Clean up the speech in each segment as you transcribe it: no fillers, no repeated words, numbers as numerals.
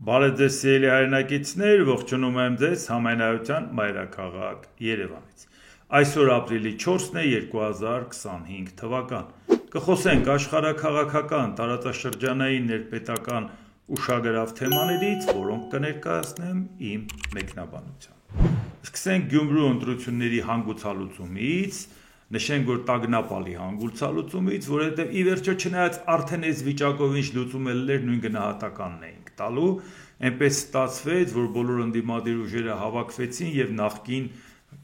Բարև ձեզ սիրելի հայրենակիցներ, ողջունում եմ ձեզ Համայնայության մայրաքաղաք Երևանից։ Այսօր ապրիլի 4-ն է 2025 թվական։ Կխոսենք աշխարհաքաղաքական, տարածաշրջանային, ներպետական ուշագրավ թեմաներից, որոնք կներկայացնեմ իմ մեկնաբանությամբ։ Սկսենք Գյումրու ընտրությունների հանգուցալուծումից, նշենք, որ տագնապալի հանգուցալուծումից, որովհետև ի վերջո չնայած արդեն այս վիճակով ինչ լուծում ելներ նույն գնահատականն էինք տալու, այնպես ստացվեց, որ բոլոր ընդդիմադիր ուժերը հավաքվեցին եւ նախկին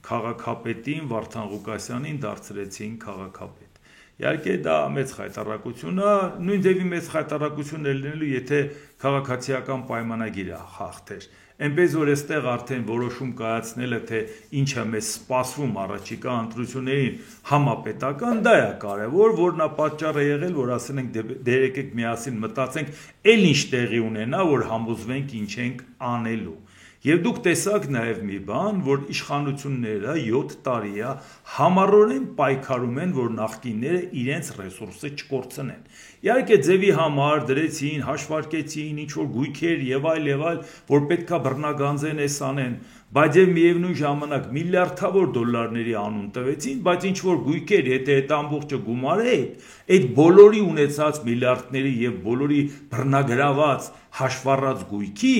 քաղաքապետին Վարդան Ղուկասյանին դարձրեցին քաղաքապետ։ Իհարկե դա մեծ խայտառակություն է, նույն ձևի մեծ խայտառակություն էր լինելու, եթե քաղաքացիական պայմանագիրը հաղթեր։ Այնպես որ այստեղ արդեն որոշում կայացնելը, թե ինչը մեզ սպասվում առաջիկա ընտրություններին համապետական, դա է կարևոր, որն է պատճառը եղել, որ ասել ենք դե եկեք միասին մտածենք, էլ ինչ տեղի ունենա, որ համոզվենք ինչ ենք անելու։ Եվ դուք տեսաք նաև մի բան, որ իշխանությունները 7 տարի է համառորեն պայքարում են, որ նախկինները իրենց ռեսուրսը չկորցնեն։ Իհարկե ձևի համար դրեցին, հաշվարկեցին ինչ-որ գույքեր եւ այլ, որ պետքա բռնագանձեն էս անեն, բայց եւ միևնույն ժամանակ միլիարդավոր դոլարների անուն տվեցին, բայց ինչ-որ գույքեր, եթե այդ ամբողջը գումարե, այդ բոլորի ունեցած միլիարդների եւ բոլորի բռնագրաված հաշվառած գույքի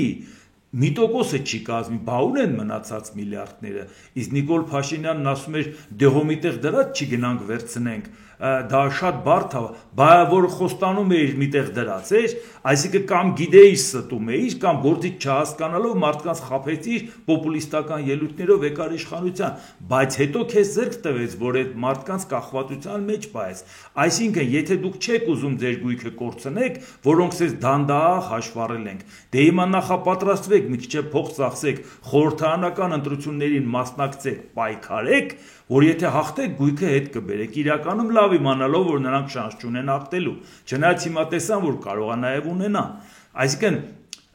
մի տոկոսը չի կազմի, բա ուր են մնացած միլիարդները, իսկ Նիկոլ Փաշինյանն ասում էր դեղոմի տեղ դրած չի գնանք վերցնենք, դա շատ բարդ է, բա որ խոստանում էիր միտեղ դրած էր, այսինքն կամ գիտեիր ստում էիր, կամ գործից չհասկանալով մարդկանց խաբեցիր պոպուլիստական ելույթներով եկար իշխանության, բայց հետո քեզ ձեռք տվեց, որ այդ մարդկանց կախվածության մեջ պայես, այսինքն եթե դուք չեք ուզում ձեր գույքը կորցնեք, որոնք ցես դանդաղ հաշվառել ենք, դե հիմա նախապատրաստվեք մի քիչ փող ծախսեք, խորհրդարանական ընտրություններին մասնակցեք, պայքարեք, որ եթե հաղթեք գույքը հետ կբերեք, իրականում լավ իմանալով, որ նրանք շանս չունեն հաղթելու, չնայած հիմա տեսան, որ կարող է նաև ունենան, այսինքն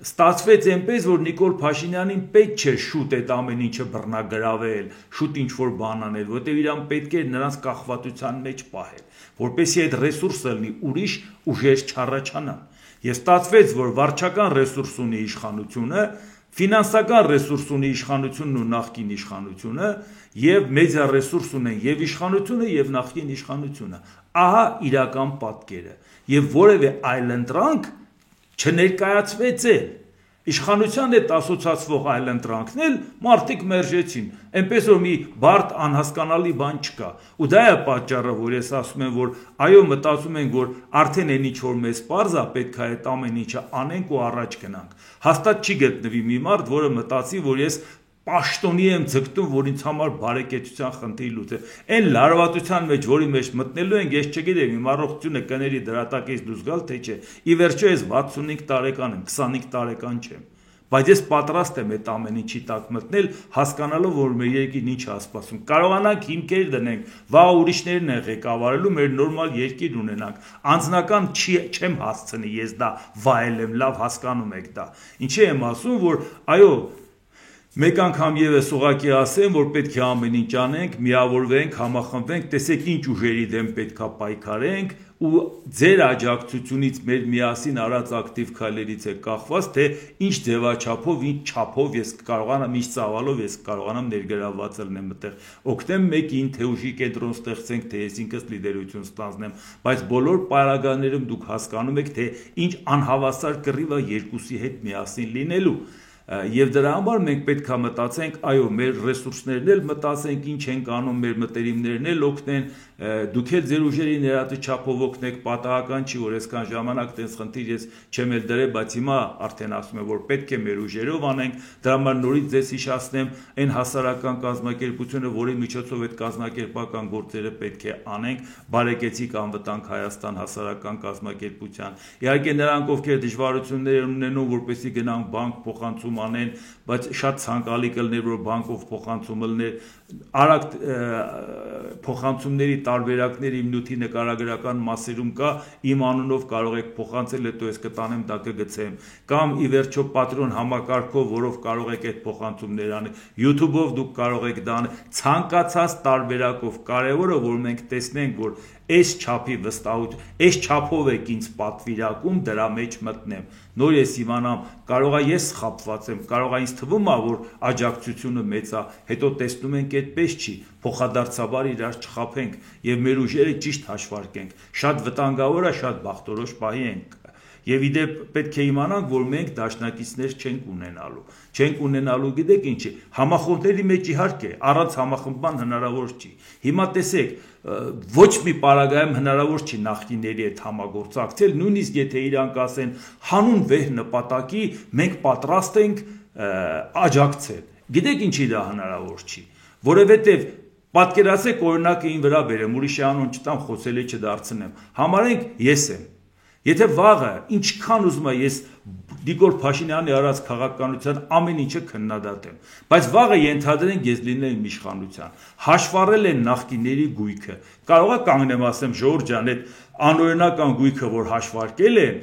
ստացվեց այնպես, որ Նիկոլ Փաշինյանին պետք չէ շուտ այդ ամեն ինչը բռնագրավել, շուտ ինչ-որ բան անել, որտեղ իրան պետք է նրանց կախվածության մեջ պահել, որպեսզի այդ ռեսուրսը լինի ուրիշ ուժեր չառաջանան, եւ ստացվեց, որ վարչական ռեսուրս ունի իշխանությունը, ֆինանսական ռեսուրս ունի իշխանությունն ու նախկին իշխանությունը եւ մեդիա ռեսուրս ունեն եւ իշխանությունը եւ նախկին իշխանությունը։ Ահա իրական պատկերը։ Եվ որևէ այլընտրանք չներկայացվեց է։ Իշխանության հետ ասոցացվող այլընտրանքն էլ մարդիկ մերժեցին, այնպես որ մի բարդ անհասկանալի բան չկա։ Ու դա է պատճառը, որ ես ասում եմ, որ այո, մտածում ենք, որ արդեն այն ինչ որ մեզ պարզ է, պետք է այդ ամեն ինչը անենք ու առաջ գնանք։ Հաստատ չի գտնվի մի մարդ, որը մտածի, որ ես պաշտոնի եմ ձգտում, որ ինձ համար բարեկեցության խնդիր լուծե։ Այն լարվածության մեջ, որի մեջ մտնելու ենք, ես չգիտեմ, իմ առողջությունը կների դրատակից դուրս գալ, թե չէ։ Ի վերջո ես 65 տարեկան եմ, 25 տարեկան չեմ։ Բայց ես պատրաստ եմ այդ ամեն ինչի տակ մտնել, հասկանալով, որ մեր երկիրն ինչ է սպասում։ Կարողանանք հիմքեր դնենք, վաղ ուրիշներն են ղեկավարելու, մեր նորմալ երկիր ունենանք։ Անձնական չեմ հասցնի ես դա վայելեմ, լավ հասկանում եք դա։ Ինչի եմ ասում, որ այո, մեկ անգամ եւս ուղղակի ասեմ, որ պետք է ամեն ինչ անենք, միավորվենք, համախմբվենք, տեսեք ինչ ուժերի դեմ պետքա պայքարենք ու ձեր աջակցությունից մեր միասին արած ակտիվ քայլերից է կախված, թե ինչ ձևաչափով, ինչ չափով ես կարողանամ, ինչ ծավալով ես կարողանամ ներգրավված լինեմ այդտեղ։ Օգնեմ մեկին, թե ուժի կենտրոն ստեղծենք, թե ես ինքս լիդերություն ստանձնեմ, բայց բոլոր պարագաներում դուք հասկանում եք, թե ինչ անհավասար կռիվ է երկուսի հետ միասին լինելու։ Եվ դրա համար մենք պետք է մտածենք, այո, մեր ռեսուրսներն էլ մտածենք, ինչ ենք անում, մեր մտերիմներն էլ օգնեն, դուք էլ ձեր ուժերի ներածի չափով օգնեք, պատահական չի, որ այսքան ժամանակ տես խնդիր ես չեմ էլ դրել, բայց հիմա արդեն ասում եմ, որ պետք է մեր ուժերով անենք, դրա համար նորից ձեզ հիշեցնեմ, այն հասարակական կազմակերպությունը, որի միջոցով այդ կազմակերպական գործերը պետք է անենք, բարեկեցիկ անվտանգ Հայաստան հասարակական կազմակերպության։ Իհարկե նրանք, ովքեր դժվարություններ ունենουν, որպեսզի գնան բանկ փոխանցում անեն, բայց շատ ցանկալի կլներ, որ բանկով փոխանցումը լիներ, արագ փոխանցումների տարբերակներ իմ նյութի նկարագրական մասերում կա, իմ անունով կարող եք փոխանցել, հետո ես կտանեմ, դա կգցեմ, կամ ի վերջո Patreon համակարգով, որով կարող եք այդ փոխանցումներ անել, YouTube-ով դուք կարող եք դա անել, ցանկացած տարբերակով, կարևորը որ մենք տեսնենք, որ այս չափի վստահություն, այս չափով եք ինձ պատվիրակում, դրա մեջ մտնեմ։ նոր ես իմանամ, կարող է ես խաբված եմ, կարող է ինձ թվում է, որ աջակցությունը մեծ է, հետո տեսնում ենք այդպես չի, փոխադարձաբար իրար չխաբենք եւ մեր ուժերը ճիշտ հաշվարկենք, շատ վտանգավոր է, շատ բախտորոշ պահի ենք։ Եվ իդեպ պետք է իմանանք, որ մենք դաշնակիցներ չենք ունենալու, գիտեք ինչի, համախոհների մեջ իհարկե, առանց համախմբման հնարավոր չի։ Հիմա տեսեք, ոչ մի պարագայում հնարավոր չի նախկինների հետ համագործակցել, նույնիսկ եթե իրանք ասեն հանուն վեհ նպատակի մենք պատրաստ ենք աջակցել։ Գիտեք ինչի դա հնարավոր չի, որովհետև պատկերացրեք օրինակը ին վրա բերեմ, ուրիշի անուն չտամ, խոսելի չդարձնեմ, համարենք ես եմ։ Եթե վաղը ինչքան ուզում եմ ես Նիկոլ Փաշինյանի արած քաղաքականության ամեն ինչը քննադատեմ, բայց վաղը ենթադրենք ես լինեմ իշխանության, հաշվառել են նախկինների գույքը, կարող է կանգնեմ ասեմ Ժողովուրդ ջան, այդ անօրինական գույքը, որ հաշվարկել են,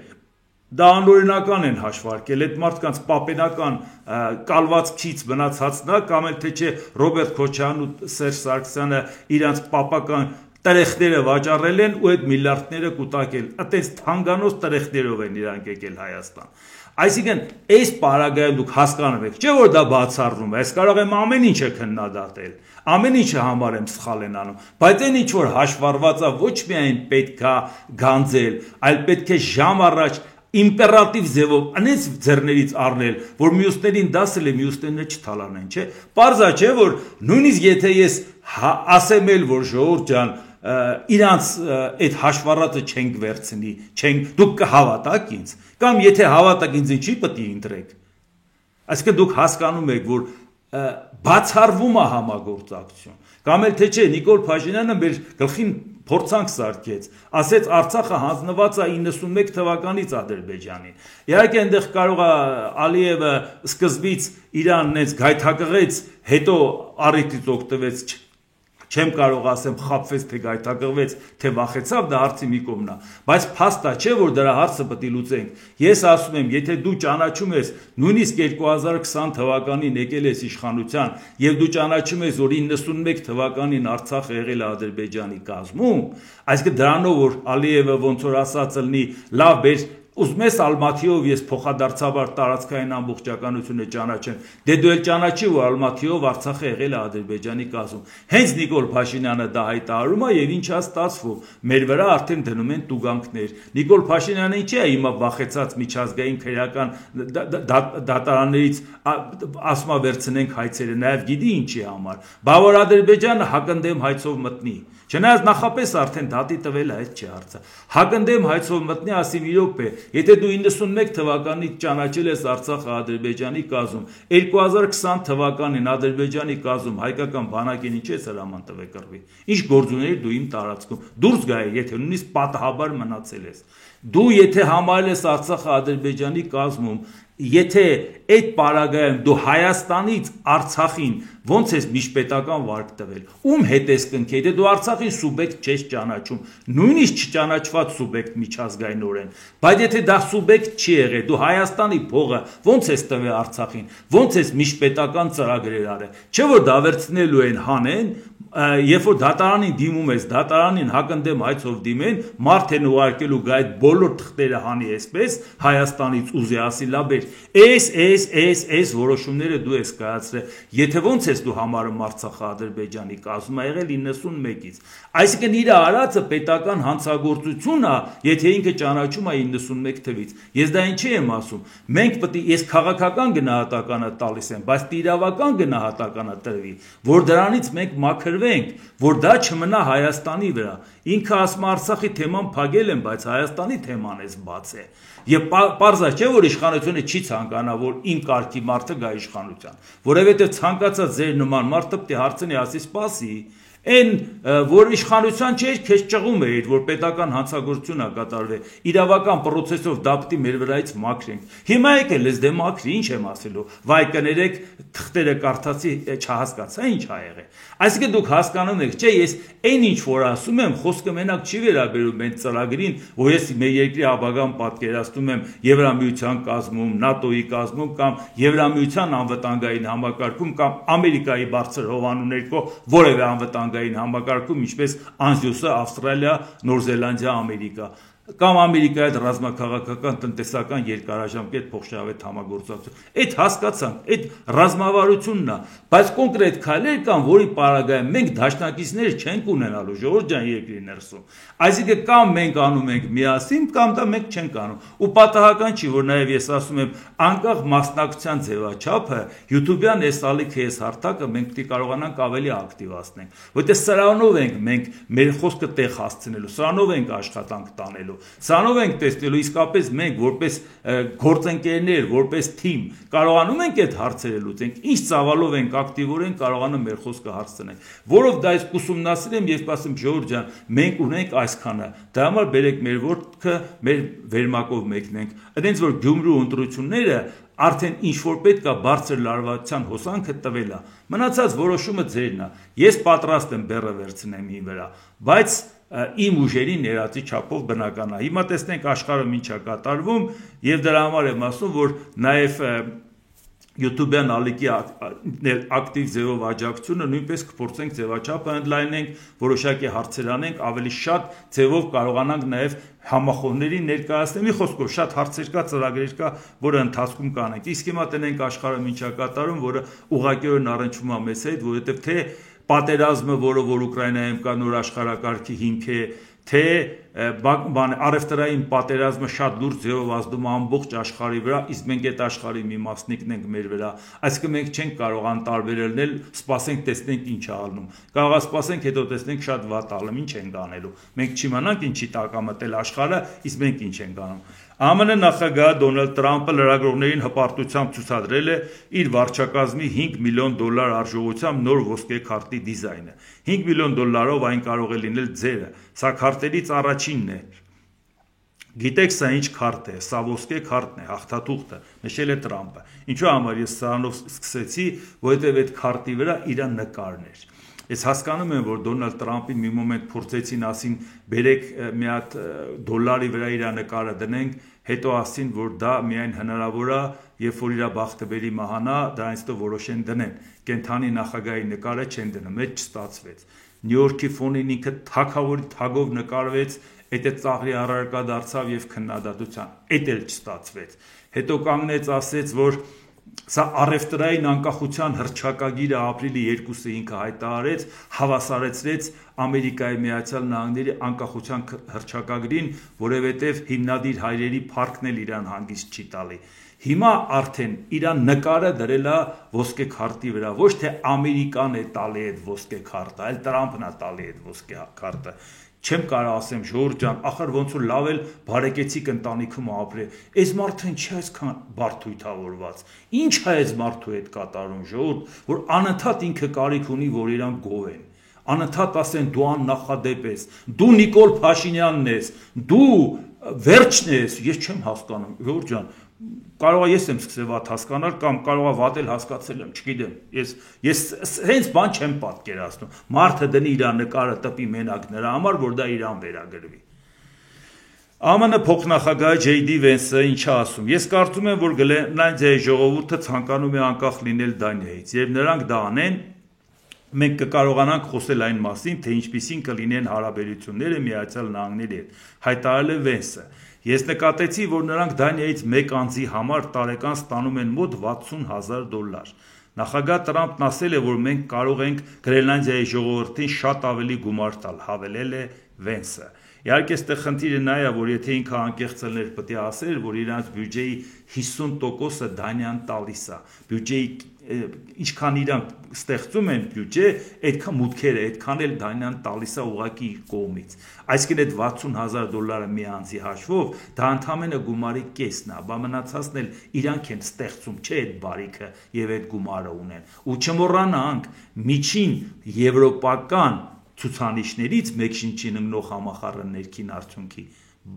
դա անօրինական են հաշվարկել, այդ մարդկանց պապենական կալվածքից մնացածն է, կամ էլ թե չէ Ռոբերտ Քոչարյանն ու Սերժ Սարգսյանը իրանց պապական տրեխները վաճառել են ու այդ միլիարդները կուտակել, այդպես թանկանոց տրեխներով են իրանք եկել Հայաստան։ Այսինքն, այս պարագայում դուք հասկանում եք, չէ՞ որ դա բացառվում է, ես կարող եմ ամեն ինչը քննադատել, ամեն ինչը համարեմ սխալ են անում, բայց այն ինչ որ հաշվառված է, ոչ միայն պետք է գանձել, այլ պետք է ժամ առաջ իմպերատիվ ձևով անից ձեռներից առնել, որ մյուսներին դասել է, մյուսները չթալանեն, չէ՞։ Պարզ է, չէ՞, որ նույնիսկ եթե ես ասեմ էլ, որ Ժողովուրդ ջան, իրանց այդ հաշվառածը չենք վերցնի, դուք կհավատաք ինձ, կամ եթե հավատաք ինձ ինչի պետք է ընտրեք։ Այսինքն դուք հասկանում եք, որ բացառվում է համագործակցություն, կամ էլ թե չէ Նիկոլ Փաշինյանը մեր գլխին փորձանք սարքեց, ասեց Արցախը հանձնված է 91 թվականից Ադրբեջանին։ Իհարկե այնտեղ կարող է Ալիևը սկզբից իրան նենց գայթակղեց, հետո առիթից օգտվեց, չեմ կարող ասեմ խաբվեց, թե գայթակղվեց, թե վախեցավ, դա հարցի մի կողմն է, բայց փաստ է, չէ՞ որ դրա հարցը պետք է լուծենք։ Ես ասում եմ, եթե դու ճանաչում ես նույնիսկ 2020 թվականին եկել ես իշխանության եւ դու ճանաչում ես, որ 91 թվականին Արցախը եղել է Ադրբեջանի կազմում, այսինքն դրանով որ Ալիևը ոնց որ ասած լինի, լավ բեր ուզում ես Ալմաթիով ես փոխադարձաբար տարածքային ամբողջականությունը ճանաչեմ, դե դու էլ ճանաչի, որ Ալմաթիով Արցախը եղել է Ադրբեջանի կազմում։ Հենց Նիկոլ Փաշինյանը դա հայտարարում է եւ ինչա ստացվում, մեր վրա արդեն դնում են տուգանքներ։ Նիկոլ Փաշինյանը ինչ է հիմա վախեցած միջազգային քրեական դատարաններից ասում է վերցնենք հայցերը, նաեւ գիտի ինչի համար։ Բա որ Ադրբեջանը հակընդդեմ հայցով մտնի։ Չնայած նախապես արդեն դատի տվել է, այդ չի հարցը։ Հակընդդեմ հայցով մտնի, ասիմ իրոք է, եթե դու 91 թվականից ճանաչել ես Արցախը Ադրբեջանի կազմում, 2020 թվականին Ադրբեջանի կազմում հայկական բանակին ինչ է հրաման տվել կռվի։ Ինչ գործ ուներ դու իմ տարածքում։ Դուրս գա, եթե նույնիսկ պատահաբար մնացել ես։ Դու եթե համարել ես Արցախը Ադրբեջանի կազմում, եթե այդ պարագայում դու Հայաստանից Արցախին ոնց ես միջպետական վարկ տվել, ում հետ ես կնքել, եթե դու Արցախի սուբյեկտ չես ճանաչում, նույնիսկ չճանաչված սուբյեկտ միջազգայինորեն, բայց եթե դա սուբյեկտ չի եղել, դու Հայաստանի փողը ոնց ես տվել Արցախին, ոնց ես միջպետական ծրագրեր արել, չէ՞ որ դա վերցնելու են հանեն, երբ որ դատարանին դիմում ես, դատարանին հակընդդեմ հայցով դիմեն, մարդ են ուղարկելու գա այդ բոլոր թղթերը հանի այսպես Հայաստանից ուզի ասի լավ էր, այս որոշումները դու ես կայացրել, եթե ոնց ես դու համարում Արցախը Ադրբեջանի կազմում ա եղել 91-ից, այսինքն իր արածը պետական հանցագործություն է, եթե ինքը ճանաչում է 91 թվից, ես դա ինչի եմ ասում, մենք պետք է ես քաղաքական գնահատականը տալիս եմ, բայց իրավական գնահատականը տրվի, որ դրանից մենք մաքրվենք, որ դա չմնա Հայաստանի վրա, ինքը ասում Արցախի թեման փակել են, բայց Հայաստանի թեման էս բաց է, եւ պարզ է, չէ՞ որ իշխանությունը չի ցանկանա, որ իմ կարգի մարդը գա իշխանության, որովհետեւ ցանկացած ձեր նման մարդը պետք է հարցնի, ասի սպասի, Այն որ իշխանության չէր, քեզ ճղում էր, որ պետական հանցագործություն ա կատարվել, իրավական process-ով դա պետք է մեր վրայից մաքրենք։ Հիմա եկել ես դե մաքրի, ինչ եմ ասելու, վայ կներեք, թղթերը կարդացի, չհասկացա ինչ ա եղել։ Այսինքն դուք հասկանում եք, չէ, ես այն ինչ որ ասում եմ, խոսքը մենակ չի վերաբերում այն ծրագրին, որ ես մեր երկրի ապագան պատկերացնում եմ Եվրամիության կազմում, ՆԱՏՕ-ի կազմում կամ Եվրամիության անվտանգային համակարգում կամ Ամերիկայի բարձր հովանու ներքո որևէ անվտանգային համակարգում, ինչպես Անզյուսը, Ավստրալիա, Նոր Զելանդիա, Ամերիկա։ կամ Ամերիկայի հետ ռազմաքաղաքական տնտեսական երկարաժամկետ փոխշահավետ համագործակցություն։ Այդ հասկացանք, այդ ռազմավարությունն է, բայց կոնկրետ քայլեր կան, որի պարագայում մենք դաշնակիցներ չենք ունենալու, ժողովուրդ ջան, երկրի ներսում։ Այսինքն կամ մենք անում ենք միասին, կամ դա մենք չենք անում։ Ու պատահական չի, որ նաև ես ասում եմ, անկախ մասնակցության ձևաչափը, YouTube-յան այս ալիքը, այս հարթակը մենք պետք է կարողանանք ավելի ակտիվացնենք, որտեղ սրանով ենք մենք մեր խոսքը տեղ հասցնելու, սրանով ենք աշխատանք տանելու, սրանով ենք տեսնելու իսկապես մենք որպես գործընկերներ, որպես թիմ կարողանում ենք այդ հարցերը լուծենք, ինչ ծավալով ենք ակտիվորեն կարողանում մեր խոսքը հարցնել, որով դա ես ուսումնասիրեմ եւ ասեմ ժողովուրդ ջան, մենք ունենք այսքանը, դա համար բերեք մեր ոտքը, մեր վերմակով մեկնենք, այնց որ Գյումրու ընտրությունները արդեն ինչ որ պետք է բարձր լարվածության հոսանքը տվել է, մնացած որոշումը ձերն է, ես պատրաստ եմ բեռը վերցնեմ ի վրա, բայց իմ ուժերի ներածի չափով բնական է։ Հիմա տեսնենք աշխարհում ինչ է կատարվում եւ դրա համար եմ ասում, որ նաեւ YouTube-յան ալիքի ակտիվ ձևով աջակցությունը նույնպես կփորձենք ձևաչափը ընդլայնենք, որոշակի հարցեր անենք, ավելի շատ ձևով կարողանանք նաև համախոհների ներկայացնել։ Մի խոսքով շատ հարցեր կա, ծրագրեր կա, որը ընթացքում կանենք։ Իսկ հիմա տնենք աշխարհում ինչ է կատարում, որը ուղղակիորեն առնչվում է մեզ հետ, որովհետև թե պատերազմը, որը որ Ուկրաինայում կա նոր աշխարհակարգի հիմք է, թե առևտրային պատերազմը շատ լուրջ ձևով ազդում է ամբողջ աշխարհի վրա, իսկ մենք այդ աշխարհի մի մասնիկն ենք մեր վրա, այսինքն մենք չենք կարող անտարբերել, սպասենք տեսնենք ինչ է ալնում, կարող է սպասենք հետո տեսնենք շատ վատ ալում, ինչ ենք անելու, մենք չիմանանք ինչի տակ է մտել աշխարհը, իսկ մենք ինչ ենք անում։ ԱՄՆ նախագահ Դոնալդ Տրամպը լրագրողներին հպարտությամբ ցուցադրել է իր վարչակազմի $5 միլիոն արժողությամբ նոր ոսկե քարտի դիզայնը։ $5 միլիոն այն կարող է լինել ձերը, սա քարտերից առաջինն է։ Գիտեք սա ինչ քարտ է, սա ոսկե քարտն է, հաղթաթուղթը, նշել է Տրամպը։ Ինչու համար ես սրանով սկսեցի, որովհետև այդ քարտի վրա իր նկարն էր։ Ես հասկանում եմ, որ Դոնալդ Տրամպին մի մոմենտ փորձեցին ասին, բերեք մի հատ դոլարի վրա իր նկարը դնենք, հետո ասին, որ դա միայն հնարավոր է, երբ որ իր բախտը բերի մահանա, դրանից հետո որոշեն դնեն։ Կենթանի նախագահի նկարը չեն դնում, այդ չստացվեց։ Նյու Յորքի ֆոնին ինքը թագավորի թագով նկարվեց, այդ ծաղրի առարկա դարձավ եւ քննադատության, այդ էլ չստացվեց։ Հետո կանգնեց ասեց, որ սա առևտրային անկախության հռչակագիրը ապրիլի 2-ը ինքը հայտարարեց, հավասարեցրեց Ամերիկայի Միացյալ Նահանգների անկախության հռչակագրին, որովհետև հիմնադիր հայրերի փառքն էլ իրան հանգիստ չի տալի։ Հիմա արդեն իրան նկարը դրել է ոսկե քարտի վրա, ոչ թե Ամերիկան է տալի այդ ոսկե քարտը, այլ Տրամփն է տալի այդ ոսկե քարտը։ Չեմ կարող ասեմ ժողովուրդ ջան, ախր ոնց որ լավ էլ բարեկեցիկ ընտանիքում ապրե։ Այս մարդը ինչի է այսքան բարդույթավորված։ Ինչ է այս մարդու հետ կատարում ժողովուրդ, որ անընդհատ ինքը կարիք ունի, որ իրան գովեն։ Անընդհատ ասեն դու աննախադեպ ես, դու Նիկոլ Փաշինյանն ես, դու վերջն ես, ես չեմ հասկանում, ժողովուրդ ջան, կարող է ես եմ սկսել վատ հասկանալ կամ կարող է վատ էլ հասկացել եմ, չգիտեմ, ես հենց բան չեմ պատկերացնում, մարդը դնի իր նկարը տպի մենակ նրա համար, որ դա իրան վերագրվի։ ԱՄՆ փոխնախագահ Ջեյ Դի Վենսը ինչ է ասում, ես կարծում եմ, որ Գրենլանդիայի ժողովուրդը ցանկանում է անկախ լինել Դանիայից, եւ նրանք դա անեն, մենք կկարողանանք խոսել այն մասին, թե ինչպիսին կլինեն հարաբերությունները Միացյալ Նահանգների հետ, հայտարարել է Վենսը։ Ես նկատեցի, որ նրանք Դանիայից մեկ անձի համար տարեկան ստանում են մոտ $60,000։ Նախագահ Տրամփն ասել է, որ մենք կարող ենք Գրենլանդիայի ժողովրդին շատ ավելի գումար տալ, հավելել է Վենսը։ Իհարկե, այստեղ խնդիրը նա է, որ եթե ինքը անկեղծ ելներ, պետք է ասեր, որ իրանց բյուջեի 50%-ը Դանիան տալիս է։ Բյուջեի ինչքան իրանք ստեղծում են բյուջե, այդքան մուտքերը, այդքան էլ Դանիան տալիս է ուղղակի իր կողմից։ Այսինքն այդ $60,000 մի անձի հաշվով դա ընդհանրապես գումարի կեսն է, բա մնացածն էլ իրանք են ստեղծում, չէ՞ այդ բարիքը եւ այդ գումարը ունեն։ Ու չմոռանանք, միջին եվրոպական ցուցանիշներից մեկին չի ընկնող համախառն ներքին արդյունքի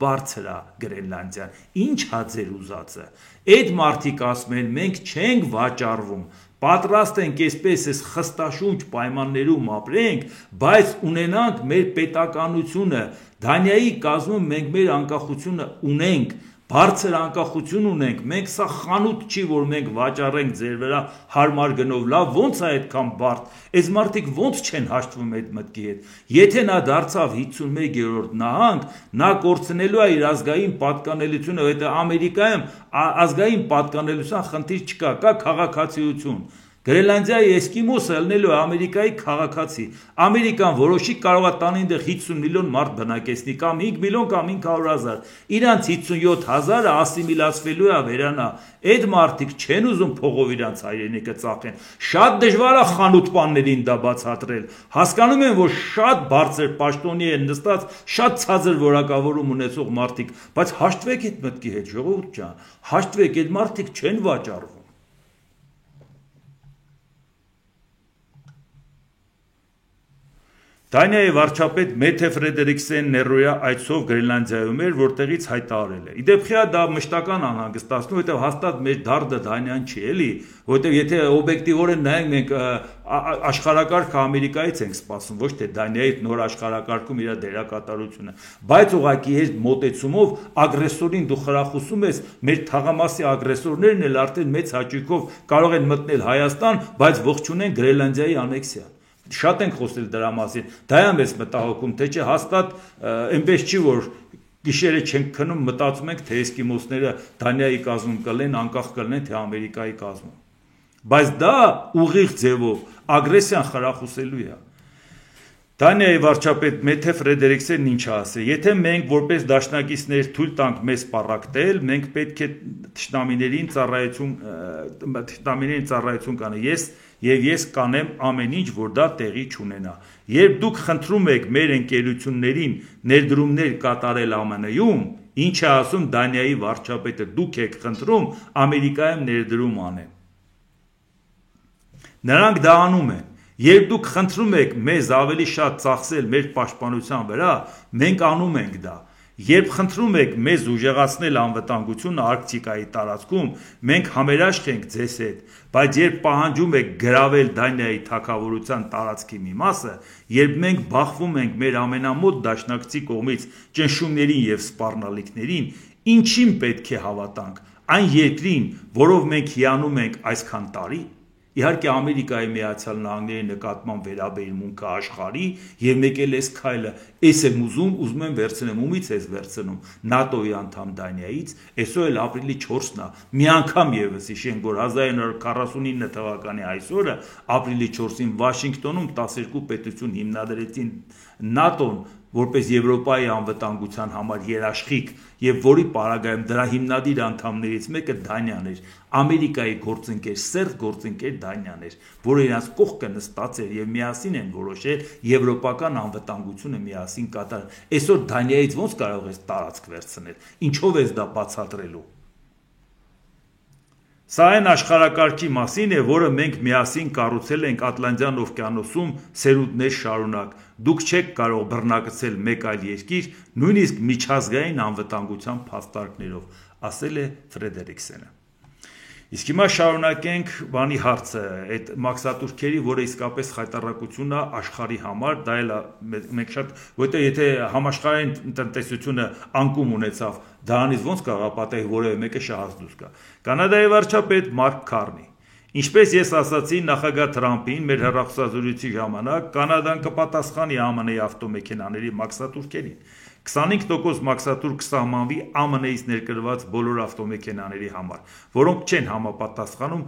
բարձր է Գրենլանդիան։ Ինչ հա ձեր ուզածը։ Այդ մարդիկ ասում են, մենք չենք վաճառվում, պատրաստ ենք այսպես այս խստաշունչ պայմաններում ապրենք, բայց ունենանք մեր պետականությունը, Դանիայի կազմում մենք մեր անկախությունը ունենք, բարձր անկախություն ունենք, մենք սա խանութ չի, որ մենք վաճառենք ձեր վրա հարմար գնով, լավ ոնց է այդքան բարդ, այս մարդիկ ոնց չեն հաշտվում այդ մտքի հետ, եթե նա դարձավ 51-րդ նահանգ, նա կորցնելու է իր ազգային պատկանելությունը, հետո Ամերիկայում ազգային պատկանելության խնդիր չկա, կա քաղաքացիություն, Գրենլանդիայի էսկիմոսը ելնելու է Ամերիկայի քաղաքացի, Ամերիկան որոշի կարող է տան այնտեղ 50 միլիոն մարդ բնակեցնի, կամ 5 միլիոն կամ 500,000, իրանց 57,000-ը ասիմիլացվելու է վերանա, այդ մարդիկ չեն ուզում փողով իրանց հայրենիքը ծախեն, շատ դժվար է խանութպաններին դա բացատրել, հասկանում են, որ շատ բարձր պաշտոնի են նստած, շատ ցածր որակավորում ունեցող մարդիկ, բայց հաշտվեք այդ մտքի հետ, ժողովուրդ ջան, հաշտվեք, այդ մարդիկ չեն վաճառվում։ Դանիայի վարչապետ Մեթե Ֆրեդերիկսեն Ներոյա այցով Գրենլանդիայում էր, որտեղից հայտարարել է։ Իդեպ խիա դա մշտական անհանգստացնում, որտեղ հաստատ մեր դարդը Դանիան չի, էլի, որտեղ եթե օբյեկտիվորեն նայենք մենք աշխարհակարգը Ամերիկայից ենք սպասում, ոչ թե Դանիայի նոր աշխարհակարգում իր դերակատարությունը, բայց ուղղակի այս մոտեցումով ագրեսորին դու խրախուսում ես, մեր թաղամասի ագրեսորներն էլ արդեն մեծ հաճույքով կարող են մտնել Հայաստան, բայց ողջունեն Գրենլանդիայի անեքսիան։ Շատ ենք խոսել դրա մասին, դա է մեզ մտահոգում, թե չէ հաստատ այնպես չի, որ գիշերը չենք քնում, մտածում ենք, թե էսկիմոսները Դանիայի կազմում կլեն, անկախ կլնեն, թե Ամերիկայի կազմում։ Բայց դա ուղիղ ձևով ագրեսիան խրախուսելու է։ Դանիայի վարչապետ Մեթե Ֆրեդերիկսենն ինչ ասել, եթե մենք որպես դաշնակիցներ թույլ տանք մեզ պառակտել, մենք պետք է թշնամիներին ծառայություն կանենք, եւ ես կանեմ ամեն ինչ, որ դա տեղի չունենա։ Երբ դուք խնդրում եք մեր ընկերություններին ներդրումներ կատարել ԱՄՆ-ում, ինչ է ասում Դանիայի վարչապետը, դուք եք խնդրում Ամերիկայում ներդրում անեն։ Նրանք դա անում են։ Երբ դուք խնդրում եք մեզ ավելի շատ ծախսել մեր պաշտպանության վրա, մենք անում ենք դա։ Երբ խնդրում եք մեզ ուժեղացնել անվտանգությունը Արկտիկայի տարածքում, մենք համերաշխ ենք ձեզ հետ, բայց երբ պահանջում եք գրավել Դանիայի թագավորության տարածքի մի մասը, երբ մենք բախվում ենք մեր ամենամոտ դաշնակցի կողմից ճնշումներին եւ սպառնալիքներին, ինչին պետք է հավատանք, այն երկրին, որով մենք հիանում ենք այսքան տարի։ Իհարկե Ամերիկայի Միացյալ Նահանգների նկատմամբ վերաբերմունքը աշխարհի եւ մեկ էլ էս քայլը, էս եմ ուզում եմ վերցնեմ, ումից էս վերցնում ՆԱՏՕ-ի անդամ Դանիայից, այսօր էլ ապրիլի 4-ն է, մի անգամ եւս հիշենք, որ 1949 թվականի այսօրը ապրիլի 4-ին Վաշինգտոնում 12 պետություն հիմնադրեցին ՆԱՏՕ-ն որպես Եվրոպայի անվտանգության համար երաշխիք եւ որի պարագայում դրա հիմնադիր անդամներից մեկը Դանիան էր, Ամերիկայի գործընկեր, սերտ գործընկեր Դանիան էր, որը իրաց կողքը նստած էր եւ միասին են որոշել եվրոպական անվտանգությունը միասին կատարել։ Այսօր Դանիայից ոնց կարող ես տարածք վերցնել, ինչով ես դա բացատրելու։ Սա այն աշխարհակարգի մասին է, որը մենք միասին կառուցել ենք Ատլանտյան օվկիանոսում սերունդներ շարունակ։ Դուք չեք կարող բռնակցել մեկ այլ երկիր, նույնիսկ միջազգային անվտանգության փաստարկներով, ասել է Ֆրեդերիկսենը։ Իսկ հիմա շարունակենք բանի հարցը, այդ մաքսատուրքերի, որը իսկապես խայտառակություն է աշխարհի համար, դա էլ մենք շատ, որտեղ եթե համաշխարհային տնտեսությունը անկում ունեցավ, դրանից ոնց կարող է պատահի որևէ մեկը շահած դուրս գա։ Կանադայի վարչապետ Մարկ Քարնի։ Ինչպես ես ասացի նախագահ Թրամփին մեր հեռախոսազրույցի ժամանակ, Կանադան կպատասխանի ԱՄՆ-ի ավտոմեքենաների մաքսատուրքերին։ 25% մաքսատուր կսահմանվի ԱՄՆ-ից ներկրված բոլոր ավտոմեքենաների համար, որոնք չեն համապատասխանում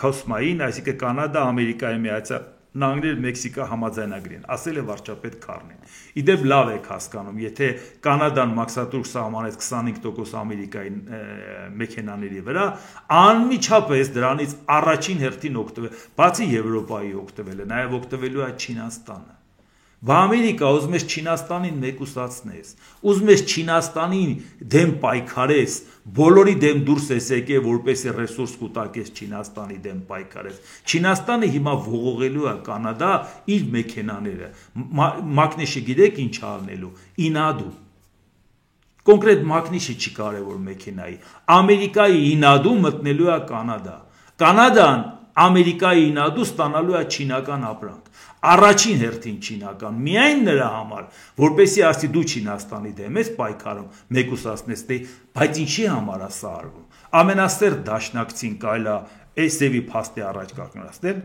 COSMA-ին, այսինքն Կանադա, Ամերիկայի Միացյալ Նահանգներ, Մեքսիկա համաձայնագրին, ասել է վարչապետ Քարնին։ Իդեպ լավ եք հասկանում, եթե Կանադան մաքսատուր սահմանեց 25% Ամերիկայի մեքենաների վրա, անմիջապես դրանից առաջին հերթին օգտվել, բացի Եվրոպայի օգտվելը, նաև օգտվելու է Չինաստանը։ Բա Ամերիկա ուզում ես Չինաստանին մեկուսացնես, ուզում ես Չինաստանին դեմ պայքարես, բոլորի դեմ դուրս ես եկել, որպեսզի ռեսուրս կուտակես Չինաստանի դեմ պայքարես։ Չինաստանը հիմա ողողելու է Կանադա իր մեքենաները։ Մակնիշը գիտեք ինչ անելու, ինադու։ Կոնկրետ մակնիշը չի կարևոր մեքենայի։ Ամերիկայի ինադու մտնելու է Կանադա։ Կանադան Ամերիկայի ինադու ստանալու է չինական ապրանք։ Առաջին հերթին չինական, միայն նրա համար, որպեսի ասի դու Չինաստանի դեմ ես պայքարում, մեկուսացնես, բայց ինչի համար է սա արվում։ Ամենասեր դաշնակցին կարելի է այս ձևի փաստի առաջ կանգնեցնել։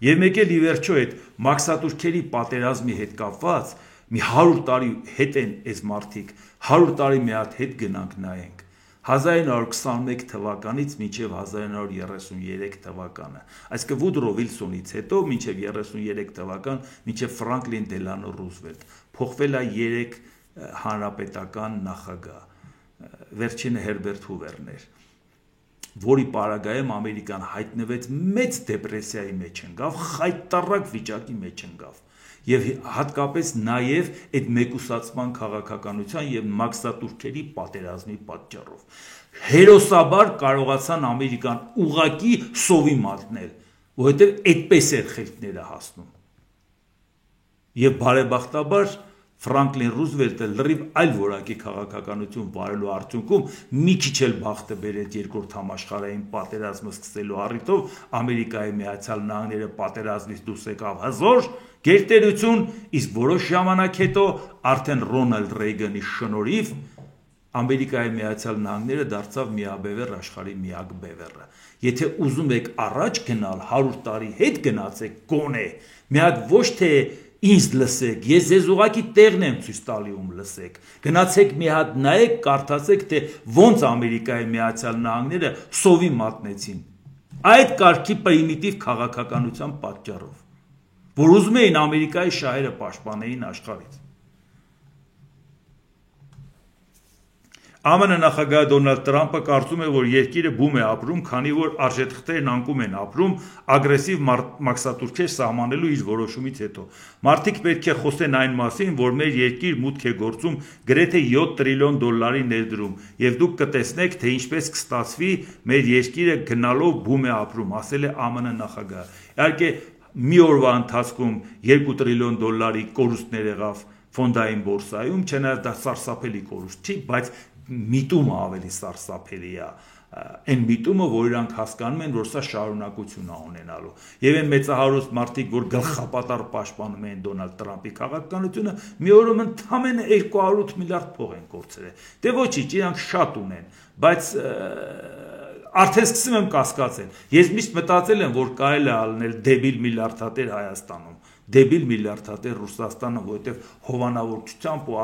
Եվ մեկ էլ ի վերջո այդ մաքսատուրքերի պատերազմի հետ կապված մի 100 տարի հետ են այս մարդիկ, 100 տարի մի հատ հետ գնանք նայենք։ 1921 թվականից մինչև 1933 թվականը, այսինքն Վուդրո Վիլսոնից հետո մինչև 33 թվական, մինչև Ֆրանկլին Դելանո Ռուզվելտ, փոխվել է 3 հանրապետական նախագահ, վերջինը Հերբերտ Հուվերն էր, որի պարագայում Ամերիկան հայտնվեց մեծ դեպրեսիայի մեջ ընկավ, խայտառակ վիճակի մեջ ընկավ։ Եվ հատկապես նաև այդ մեկուսացման քաղաքականության եւ մաքսատուրքերի պատերազմի պատճառով հերոսաբար կարողացան Ամերիկան ուղակի սովի մատնել, որովհետեւ այդպես էր խելքները հասնում։ Եւ բարեբախտաբար Ֆրանկլին Ռուզվելտը լրիվ այլ որակի քաղաքականություն վարելու արդյունքում մի քիչ էլ բախտը բերեց երկրորդ համաշխարհային պատերազմը սկսելու առիթով Ամերիկայի Միացյալ Նահանգները պատերազմից դուրս եկավ հզոր գերտերություն, իսկ որոշ ժամանակ հետո արդեն Ռոնալդ Ռեյգանի շնորհիվ Ամերիկայի Միացյալ Նահանգները դարձավ միաբևեռ աշխարհի միակ բևեռը։ Եթե ուզում եք առաջ գնալ 100 տարի հետ գնացեք գոնե, մի հատ ոչ թե ինձ լսեք, ես ձեզ ուղղակի տեղն եմ ցույց տալի ում լսեք։ Գնացեք մի հատ նայեք, կարդացեք, թե ոնց Ամերիկայի Միացյալ Նահանգները սովի մատնեցին։ Այդ կարգի պրիմիտիվ քաղաքականության պատճառով, որ ուզում էին Ամերիկայի շահերը պաշտպանեին աշխարհից։ ԱՄՆ նախագահ Դոնալդ Տրամպը կարծում է, որ երկիրը բում է ապրում, քանի որ արժեթղթերն անկում են ապրում ագրեսիվ մաքսատուրքեր սահմանելու իր որոշումից հետո։ Մարդիկ պետք է խոսեն այն մասին, որ մեր երկիր մուտք է գործում գրեթե 7 տրիլիոն դոլարի ներդրում, եւ դուք կտեսնեք, թե ինչպես կստացվի մեր երկիրը գնալով բում է ապրում, ասել է ԱՄՆ նախագահը։ Իհարկե, մի օրվա ընթացքում 2 տրիլիոն դոլարի կորուստներ եղավ ֆոնդային բորսայում, չնայած դա սարսափելի կորուստ չի, բայց միտումը ավելի սարսափելի է, այն միտումը, որ իրանք հասկանում են, որ սա շարունակություն է ունենալու։ Եվ այն մեծահարուստ մարդիկ, որ գլխապատառ պաշտպանում են Դոնալդ Տրամպի քաղաքականությունը, մի օրում ընդամենը 200 միլիարդ փող են կորցրել։ Դե ոչինչ, իրանք շատ ունեն, բայց արդեն սկսում եմ կասկածել։ Ես միշտ մտածել եմ, որ կարելի է ալնել դեբիլ միլիարդատեր Հայաստանում, դեբիլ միլիարդատեր Ռուսաստանը, որովհետև հովանավորչությամբ ու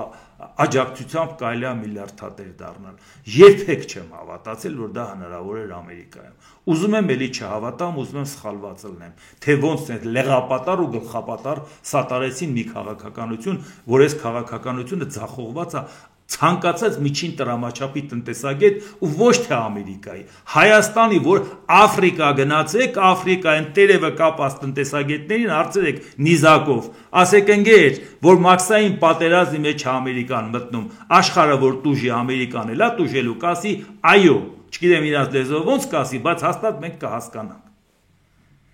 աջակցությամբ կարելի է միլիարդատեր դառնալ։ Երբեք չեմ հավատացել, որ դա հնարավոր էր Ամերիկայում։ Ուզում եմ էլի չհավատամ, ուզում եմ սխալված լինեմ, թե ոնց է լեղապատառ ու գլխապատառ սատարեցին մի քաղաքականություն, որ այս քաղաքականությունը ձախողված է ցանկացած միջին տրամաչափի տնտեսագետ ու ոչ թե Ամերիկայի, Հայաստանի, որ Աֆրիկա գնացեք, Աֆրիկայում տերևը կապած տնտեսագետներին հարցրեք նիզակով, ասեք ընկեր, որ մաքսային պատերազմի մեջ Ամերիկան մտնում, աշխարհը որ տուժի Ամերիկան էլա տուժելու, կասի այո, չգիտեմ իրանց լեզվով ոնց կասի, բայց հաստատ մենք կհասկանանք։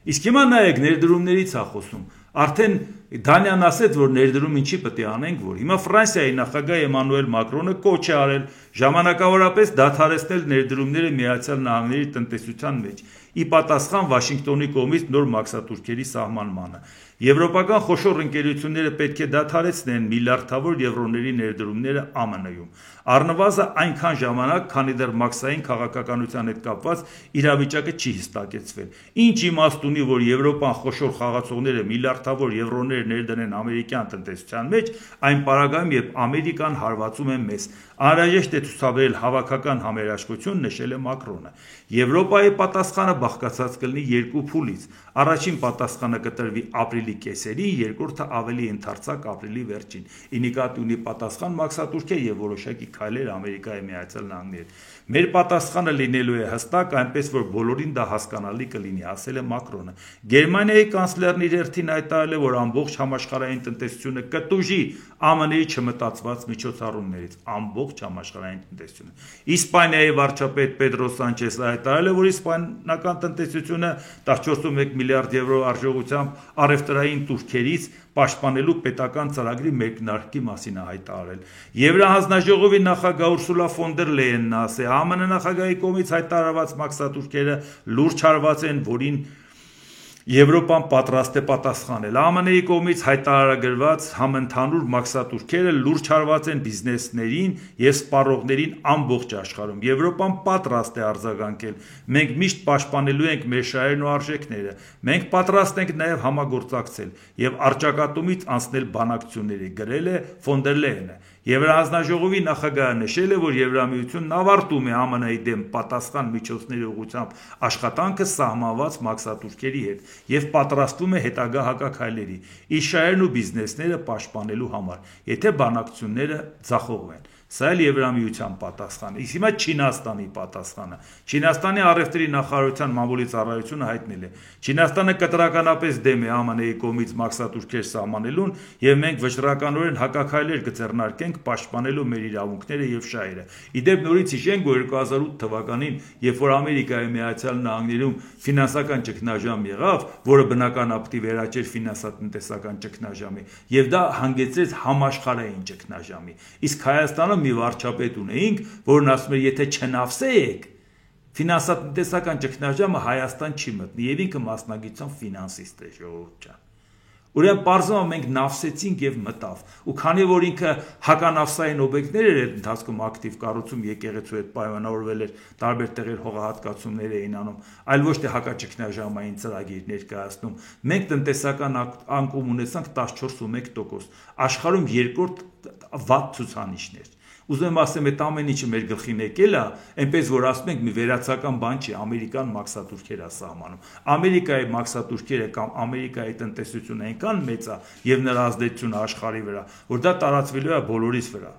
Իսկ հիմա նայեք ներդրումներից է խոսում։ Արդեն Դանիան ասեց, որ ներդրում ինչի պետք է անենք, որ հիմա Ֆրանսիայի նախագահ Էմանուել Մակրոնը կոչ է արել ժամանակավորապես դադարեցնել ներդրումները Միացյալ Նահանգների տնտեսության մեջ, ի պատասխան Վաշինգտոնի կողմից նոր մաքսատուրքերի սահմանմանը։ Եվրոպական խոշոր ընկերությունները պետք է դադարեցնեն միլիարդավոր եվրոների ներդրումները ԱՄՆ-ում։ Առնվազն այնքան ժամանակ, քանի դեռ մաքսային քաղաքականության հետ կապված իրավիճակը չի հստակեցվել։ Ինչ իմաստ ունի, որ Եվրոպան խոշոր խաղացողները միլիարդավոր եվրոներ ներդնեն ամերիկյան տնտեսության մեջ, այն պարագայում, երբ Ամերիկան հարվածում է մեզ։ Անհրաժեշտ է ցուցաբերել հավաքական համերաշխություն, նշել է Մակրոնը։ Եվրոպայի պատասխանը բաղկացած կլինի երկու փուլից։ Առաջին պատասխանը կտրվի ապրիլի կեսերին, երկրորդը ավելի ընդարձակ ապրիլի վերջին։ Ի նկատի ունի պատասխան մաքսատուրքեր եւ որոշակի քայլեր Ամերիկայի Միացյալ Նահանգների։ Մեր պատասխանը լինելու է հստակ, այնպես որ բոլորին դա հասկանալի կլինի, ասել է Մակրոնը։ Գերմանիայի կանցլերն իր հերթին հայտարարել է, որ ամբողջ համաշխարհային տնտեսությունը կտուժի ԱՄՆ-ի չմտածված միջոցառումներից, ամբողջ ողջ համաշխարհային տնտեսությունը։ Իսպանիայի վարչապետ Պեդրո Սանչեսը հայտարարել է, որ իսպանական տնտեսությունը 14.1 միլիարդ եվրո արժողությամբ առևտրային տուրքերից պաշտպանելու պետական ծրագրի մեկնարկի մասին է հայտարարել։ Եվրահանձնաժողովի նախագահ Ուրսուլա ֆոն դեր Լեյենն ասել, ԱՄՆ նախագահի կողմից հայտարարված մաքսատուրքերը լուրջ հարված են, որին Եվրոպան պատրաստ է պատասխանել։ ԱՄՆ-ի կողմից հայտարարագրված համընդհանուր մաքսատուրքերը լուրջ հարված են բիզնեսներին եւ սպառողներին ամբողջ աշխարհում։ Եվրոպան պատրաստ է արձագանքել։ Մենք միշտ պաշտպանելու ենք մեր շահերն ու արժեքները։ Մենք պատրաստ ենք նաեւ համագործակցել եւ արճակատումից անցնել բանակցությունների, գրել է ֆոն դեր Լեյենը։ Եվրահանձնաժողովի նախագահը նշել է, որ Եվրամիությունն ավարտում է ԱՄՆ-ի դեմ պատասխան միջոցների ուղղությամբ աշխատանքը սահմանված մաքսատուրքերի հետ եւ պատրաստվում է հետագա հակաքայլերի իր շահերն ու բիզնեսները պաշտպանելու համար, եթե բանակցությունները ձախողվեն։ Սա էլ Եվրամիության պատասխանը։ Իսկ հիմա Չինաստանի պատասխանը։ Չինաստանի առևտրի նախարարության մամուլի ծառայությունը հայտնել է. Չինաստանը կտրականապես դեմ է ԱՄՆ-ի կողմից մաքսատուրքեր սահմանելուն եւ մենք վճռականորեն հակաքայլեր կձեռնարկենք պաշտպանելու մեր իրավունքները եւ շահերը։ Իդեպ նորից հիշենք, որ 2008 թվականին, երբ որ Ամերիկայի Միացյալ Նահանգներում ֆինանսական ճգնաժամ եղավ, որը բնականաբար վերաճեր ֆինանսատնտեսական ճգնաժամի, եւ դա հանգեցրեց համաշխարհային ճգնաժամի։ Իսկ Հայաստանը մի վարչապետ ունեինք, որն ասում էր, եթե չնավսեք, ֆինանսատնտեսական ճգնաժամը Հայաստան չի մտնի, եւ ինքը մասնագիտությամբ ֆինանսիստ է, ժողովուրդ ջան։ Ուրեմն պարզվում է մենք նավսեցինք եւ մտավ։ Ու քանի որ ինքը հականավսային օբյեկտներ էր ընթացքում ակտիվ կառուցում եկեղեցու հետ պայմանավորվել էր, տարբեր տեղեր հողահատկացումներ էին անում, այլ ոչ թե հակաճգնաժամային ծրագիր ներկայացնում։ Մենք տնտեսական անկում ունեցանք 14.1%, աշխարհում երկրորդ վատ ցուցանիշներ։ Ուզում եմ ասեմ, այդ ամեն ինչը մեր գլխին եկել է, այնպես որ ասում ենք մի վերացական բան չի, ամերիկան մաքսատուրքեր է սահմանում։ Ամերիկայի մաքսատուրքերը կամ Ամերիկայի տնտեսությունը այնքան մեծ է եւ նրա ազդեցությունը աշխարհի վրա, որ դա տարածվելու է բոլորիս վրա։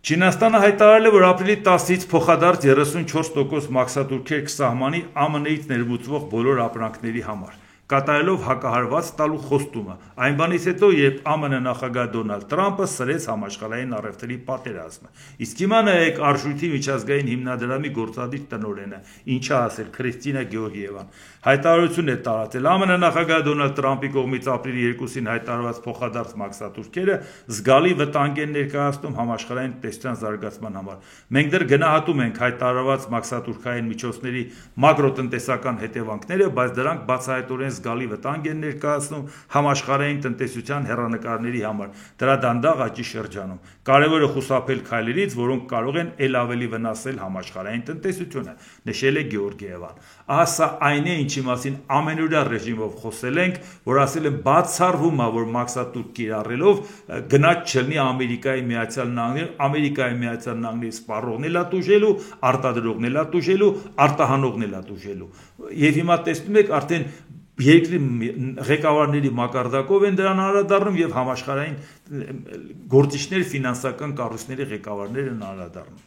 Չինաստանը հայտարարել է, որ ապրիլի 10-ից փոխադարձ 34% մաքսատուրքեր կսահմանի ԱՄՆ-ից ներմուծվող բոլոր ապրանքների համար, կատարելով հակահարված տալու խոստումը։ Այն բանից հետո, երբ ԱՄՆ նախագահ Դոնալդ Տրամպը սրեց համաշխարհային առևտրի պատերազմը։ Իսկ հիմա նայեք արժույթի միջազգային հիմնադրամի գործադիր տնօրենը, ինչա ասել Քրիստինա Գեորգիևան, հայտարարություն է տարածել ԱՄՆ նախագահ Դոնալդ Տրամպի կողմից ապրիլի 2-ին հայտարարված փոխադարձ մաքսատուրքերը զգալի վտանգ են ներկայացնում համաշխարհային տնտեսության զարգացման համար։ Մենք դեռ գնահատում ենք հայտարարված մաքսատուրքային միջոցների մակրոտնտեսական հետևանքները, բայց դրանք բացահայտորեն զգալի վտանգ են ներկայացնում համաշխարհային տնտեսության հեռանկարների համար, դրա դանդաղ աճի շրջանում։ Կարևոր է խուսափել քայլերից, որոնք կարող են ել ավելի վնասել համաշխարհային տնտեսությունը, նշել է Գեորգիևան։ Ահա սա այն է, ինչի մասին ամենօրյա ռեժիմով խոսել ենք, որ ասել են բացառվում է, որ մաքսատուրք կիրառելով գնաց չլինի Ամերիկայի Միացյալ Նահանգներ, Ամերիկայի Միացյալ Նահանգների սպառողն էլ է տուժելու, արտադրողն էլ է տուժելու, արտահանողն էլ է տուժելու։ Եվ հիմա տեսնում եք արդեն երկրի ղեկավարների մակարդակով են դրան անդրադառնում եւ համաշխարհային գործիչներ, ֆինանսական կառույցների ղեկավարներ են անդրադառնում։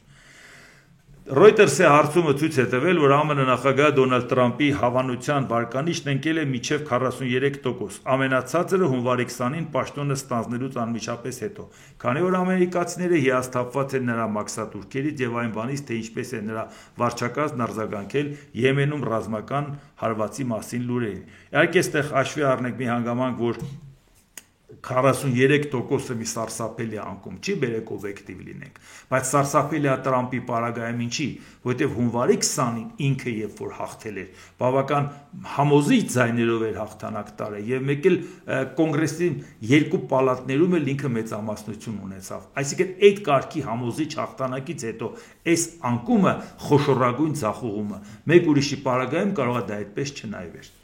Reuters-ի հարցումը ցույց է տվել, որ ԱՄՆ նախագահ Դոնալդ Տրամպի հավանության վարկանիշն ընկել է մինչև 43%, ամենացածրը հունվարի 20-ին պաշտոնը ստանձնելուց անմիջապես հետո, քանի որ ամերիկացիները հիասթափված են նրա մաքսատուրքերից եւ այն բանից, թե ինչպես է նրա վարչակազմն արձագանքել Եմենում ռազմական հարվածի մասին լուրերին։ Իհարկե, այստեղ հաշվի առնենք մի հանգամանք, որ 43%-ը մի սարսափելի անկում չի, բերեք օբյեկտիվ լինենք, բայց սարսափելի է Տրամպի պարագայում ինչի, որովհետև հունվարի 20-ին ինքը երբ որ հաղթել էր, բավական համոզիչ ձայներով էր հաղթանակ տարել եւ մեկ էլ կոնգրեսի երկու պալատներում էլ ինքը մեծամասնություն ունեցավ։ Այսինքն այդ կարգի համոզիչ հաղթանակից հետո այս անկումը խոշորագույն ձախողումը մեկ ուրիշի պարագայում կարող է դա այդպես չնայվեր։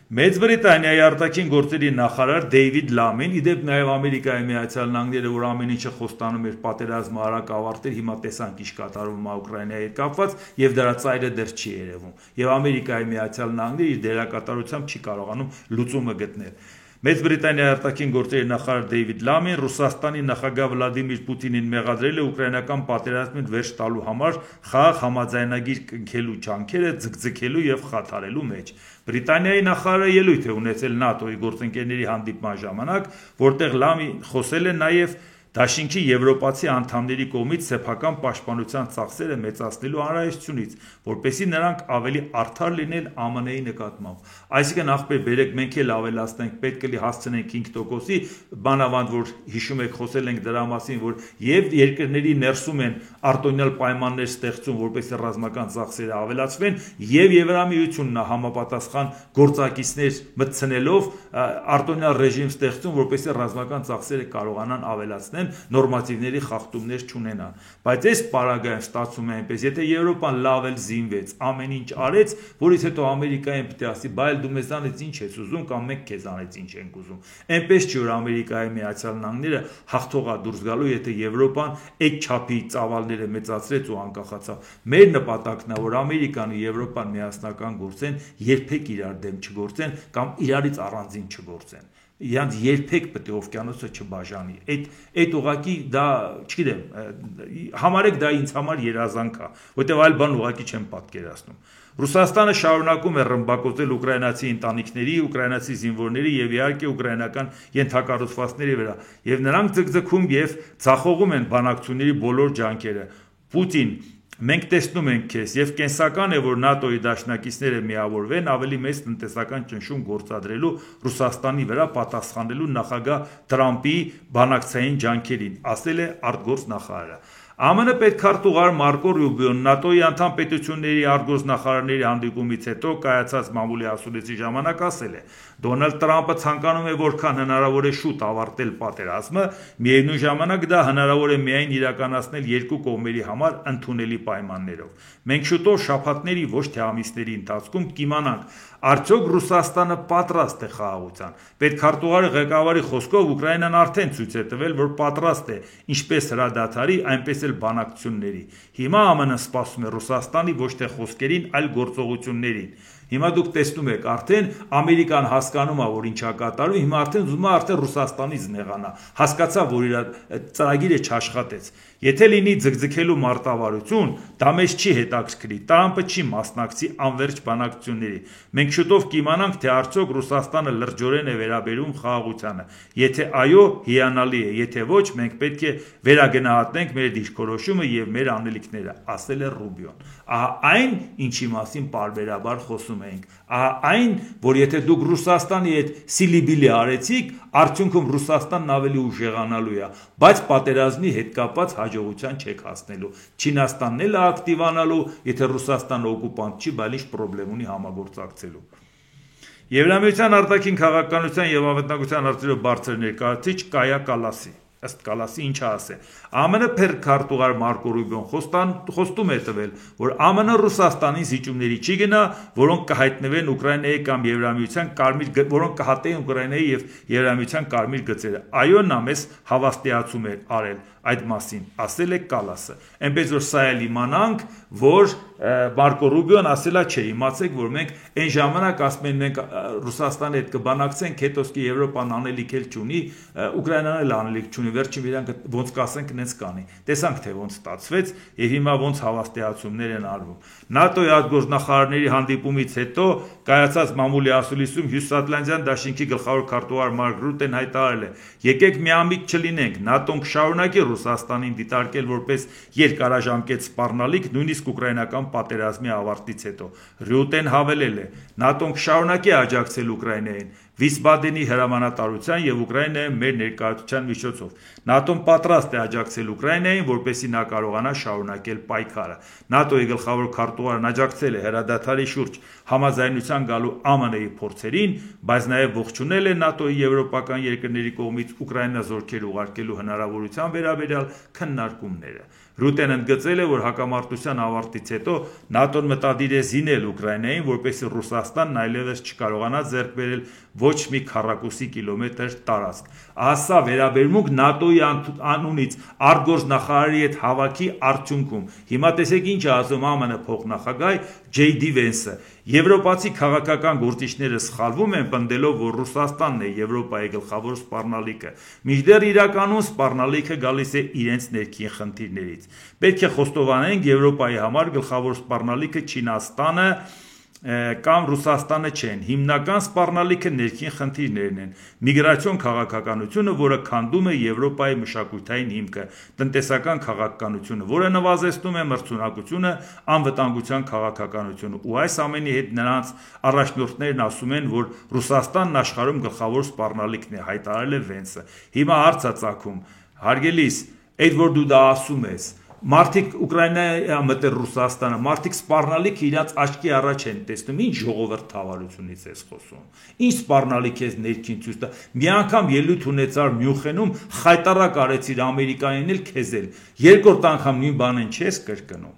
Մեծ Բրիտանիայի արտաքին գործերի նախարար Դեյվիդ Լամին, իդեպ նաև Ամերիկայի Միացյալ Նահանգները, որ ամեն ինչը խոստանում էր պատերազմը արագ ավարտել, հիմա տեսանք ինչ կատարվում է Ուկրաինայի հետ կապված, եւ դրա ծայրը դեռ չի երևում։ Եվ Ամերիկայի Միացյալ Նահանգները իր դերակատարությամբ չի կարողանում լուծումը գտնել։ Մեծ Բրիտանիայի արտաքին գործերի նախարար Դեյվիդ Լամին Ռուսաստանի նախագահ Վլադիմիր Պուտինին մեղադրել է ուկրաինական պատերազմին վերջ տալու համար խաղաղ համաձայնագիր կնքելու ջանքերը ձգձգելու եւ խաթարելու մեջ։ Բրիտանիայի նախարարը ելույթ է ունեցել ՆԱՏՕ-ի գործընկերների հանդիպման ժամանակ, որտեղ Լամին խոսել է նաեւ Դաշինքի եվրոպացի անդամների կողմից սեփական պաշտպանության ծախսերը մեծացնելու անհրաժեշտությունից, որպեսզի նրանք ավելի արդար լինեն ԱՄՆ-ի նկատմամբ։ Այսինքն ախպեր բերեք մենք էլ ավելացնենք, պետք է հասցնենք 5%-ի, բանավանդ որ հիշում եք խոսել ենք դրա մասին, որ եւ երկրների ներսում են արտոնյալ պայմաններ ստեղծում, որպեսզի ռազմական ծախսերը ավելացվեն, եւ Եվրամիությունն համապատասխան գործակիցներ մտցնելով արտոնյալ ռեժիմ ստեղծում, որպեսզի ռազմական ծախսերը կարողանան ավելացնեն, նորմատիվների խախտումներ չունենան։ Բայց այս պարագայում ստացվում է այնպես, եթե Եվրոպան լավ էլ զինվեց, ամեն ինչ արեց, որից հետո Ամերիկային պետք է ասի, բայց դու մեզանից ինչ ես ուզում կամ մենք քեզանից ինչ ենք ուզում։ Այնպես չի որ Ամերիկայի Միացյալ Նահանգները հաղթողա դուրս գալու, եթե Եվրոպան այդ չափի ծավալները մեծացրեց ու անկախացավ։ Մեր նպատակն է, որ Ամերիկան ու Եվրոպան միասնական գործեն, երբեք իրար դեմ չգործեն կամ իրարից առանձին չգործեն։ Իրանց երբեք պետք է օվկիանոսը չբաժանի։ Այդ ուղղակի դա, չգիտեմ, համարեք դա ինձ համար երազանք է, որտեղ այլ բան ուղղակի չեմ պատկերացնում։ Ռուսաստանը շարունակում է ռմբակոծել ուկրաինացի ընտանիքների, ուկրաինացի զինվորների եւ իհարկե ուկրաինական ենթակառուցվածքների վրա, եւ նրանք ձգձգում եւ ցախողում են բանակցությունների բոլոր ջանքերը։ Պուտին, մենք տեսնում ենք քեզ եւ կենսական է, որ ՆԱՏՕ-ի դաշնակիցները միավորվեն ավելի մեծ տնտեսական ճնշում գործադրելու Ռուսաստանի վրա պատասխանելու նախագահ Տրամպի բանակցային ջանքերին, ասել է արտգործնախարարը։ ԱՄՆ պետքարտուղար Մարկո Ռուբիոն ՆԱՏՕ-ի անդամ պետությունների արտգործնախարարների հանդիպումից հետո կայացած մամուլի ասուլիսի ժամանակ ասել է. Դոնալդ Տրամպը ցանկանում է որքան հնարավոր է շուտ ավարտել պատերազմը, միևնույն ժամանակ դա հնարավոր է միայն իրականացնել երկու կողմերի համար ընդունելի պայմաններով։ Մենք շուտով շաբաթների, ոչ թե ամիսների ընթացքում կիմանանք, արդյոք Ռուսաստանը պատրաստ է խաղաղության։ Պետքարտուղարի ղեկավարի խոսքով Ուկրաինան արդեն ցույց է տվել, որ պատրաստ է ինչպես հրադադարի, այնպես էլ բանակցությունների։ Հիմա ԱՄՆ-ն սպասում է Ռուսաստանի ոչ թե խոսքերին, այլ գործողություններին։ Հիմա դուք տեսնում եք, արդեն Ամերիկան հասկանում է, որ ինչա կատարում, հիմա արդեն ուզում է արդեն Ռուսաստանից նեղանա։ Հասկացավ, որ իր ծրագիրը չաշխատեց։ Եթե լինի ձգձգելու մարտավարություն, դա մեզ չի հետաքրքրի, Տրամպը չի մասնակցի անվերջ բանակցությունների։ Մենք շուտով կիմանանք, թե արդյոք Ռուսաստանը լրջորեն է վերաբերում խաղաղությանը։ Եթե այո, հիանալի է, եթե ոչ, մենք պետք է վերագնահատենք մեր դիրքորոշումը եւ մեր անելիքները, ասել է Ռուբիոն։ Ահա այն, ինչի մասին պարբերաբար խոսում ենք, ահա այն, որ եթե դուք Ռուսաստանի հետ սիլիբիլի արեցիք, արդյունքում Ռուսաստանն ավելի ուժեղանալու է, բայց պատերազմի հետ կապված հաջողության չեք հասնելու։ Չինաստանն էլ է ակտիվանալու, եթե Ռուսաստանը օկուպանտ չի, բայց ինչ պրոբլեմ ունի համագործակցելու։ Եվրամիության արտաքին քաղաքականության եւ անվտանգության հարցերով բարձր ներկայացուցիչ Կայա Կալասի ըստ Կալասի ինչա ասե։ ԱՄՆ պետքարտուղար Մարկո Ռուբիոն խոստում է տվել, որ ԱՄՆ Ռուսաստանին զիջումների չի գնա, որոնք կհայտնվեն Ուկրաինայի կամ Եվրամիության կարմիր, որոնք կհատեն Ուկրաինայի եւ Եվրամիության կարմիր գծերը։ Այո, նա մեզ հավաստիացում է արել այդ մասին, ասել է Կալասը։ Այնպես որ սա էլ իմանանք, որ Մարկո Ռուբիոն ասելա չէ, իմացեք, որ մենք այն ժամանակ ասում են մենք Ռուսաստանի հետ կբանակցենք, հետո սկի Եվրոպան անելիք էլ չունի, Ուկրաինան էլ անելիք չունի, վերջին իրանք ոնց կասենք, նենց կանի։ Տեսանք թե ոնց ստացվեց եւ հիմա ոնց հավաստիացումներ են արվում։ ՆԱՏՕ-ի արտգործնախարարների հանդիպումից հետո կայացած մամուլի ասուլիսում Հյուսիսատլանտյան դաշինքի գլխավոր քարտուղար Մարկ Ռուտեն հայտարարել է. եկեք միամիտ չլինենք, ՆԱՏՕ-ն կշարունակի Ռուսաստանին դիտարկել որպես երկարաժամկետ սպառնալիք, նույնիսկ ուկրաինական պատերազմի ավարտից հետո։ Ռյուտեն հավելել է. ՆԱՏՕ-ն կշարունակի աջակցել Ուկրաինային Վիսբադենի հրամանատարության եւ Ուկրաինայում մեր ներկայացության միջոցով։ ՆԱՏՕ-ն պատրաստ է աջակցել Ուկրաինային, որպեսզի նա կարողանա շարունակել պայքարը։ ՆԱՏՕ-ի գլխավոր քարտուղարն աջակցել է հրադադարի շուրջ համաձայնության գալու ԱՄՆ-ի փորձերին, բայց նաեւ ողջունել է ՆԱՏՕ-ի եվրոպական երկրների կողմից Ուկրաինա զորքեր ուղարկելու հնարավորության վերաբերյալ քննարկումները։ Ռուտեն ընդգծել է, որ հակամարտության ավարտից հետո ՆԱՏՕ-ն մտադիր է զինել Ուկրաինային, որպեսզի Ռուսաստանն այլևս չկարողանա ձեռք բերել ոչ մի քառակուսի կիլոմետր տարածք։ Ասա վերաբերմունք ՆԱՏՕ-ի անունից արտգործնախարարի հետ հավաքի արդյունքում։ Հիմա տեսեք ինչ է ասում ԱՄՆ փոխնախագահ Ջեյ Վենսը։ Եվրոպացի քաղաքական գործիչները սխալվում են պնդելով, որ Ռուսաստանն է Եվրոպայի գլխավոր սպառնալիքը։ Մինչդեռ իրականում սպառնալիքը գալիս է իրենց ներքին խնդիրներից։ Պետք է խոստովանենք Եվրոպայի համար գլխավոր սպառնալիքը Չինաստանը կամ Ռուսաստանը չեն, հիմնական սպառնալիքը ներքին խնդիրներն են, միգրացիոն քաղաքականությունը, որը քանդում է Եվրոպայի մշակութային հիմքը, տնտեսական քաղաքականությունը, որը նվազեցնում է մրցունակությունը, անվտանգության քաղաքականությունը, ու այս ամենի հետ նրանց առաջնորդներն ասում են, որ Ռուսաստանն աշխարհում գլխավոր սպառնալիքն է, հայտարարել է Վենսը։ Հիմա հարց է ծագում, հարգելիս, այդ որ դու դա ասում ես, մարդիկ Ուկրաինայի մտել Ռուսաստանը, մարդիկ սպառնալիք իրաց աչքի առաջ են տեսնում, ինչ ժողովրդավարությունից ես խոսում, ինչ սպառնալիք ես ներքին ցույց տա, մի անգամ ելույթ ունեցար Մյունխենում, խայտարակ արեցիր Ամերիկային էլ քեզ էլ, երկրորդ անգամ նույն բանն չես կրկնում։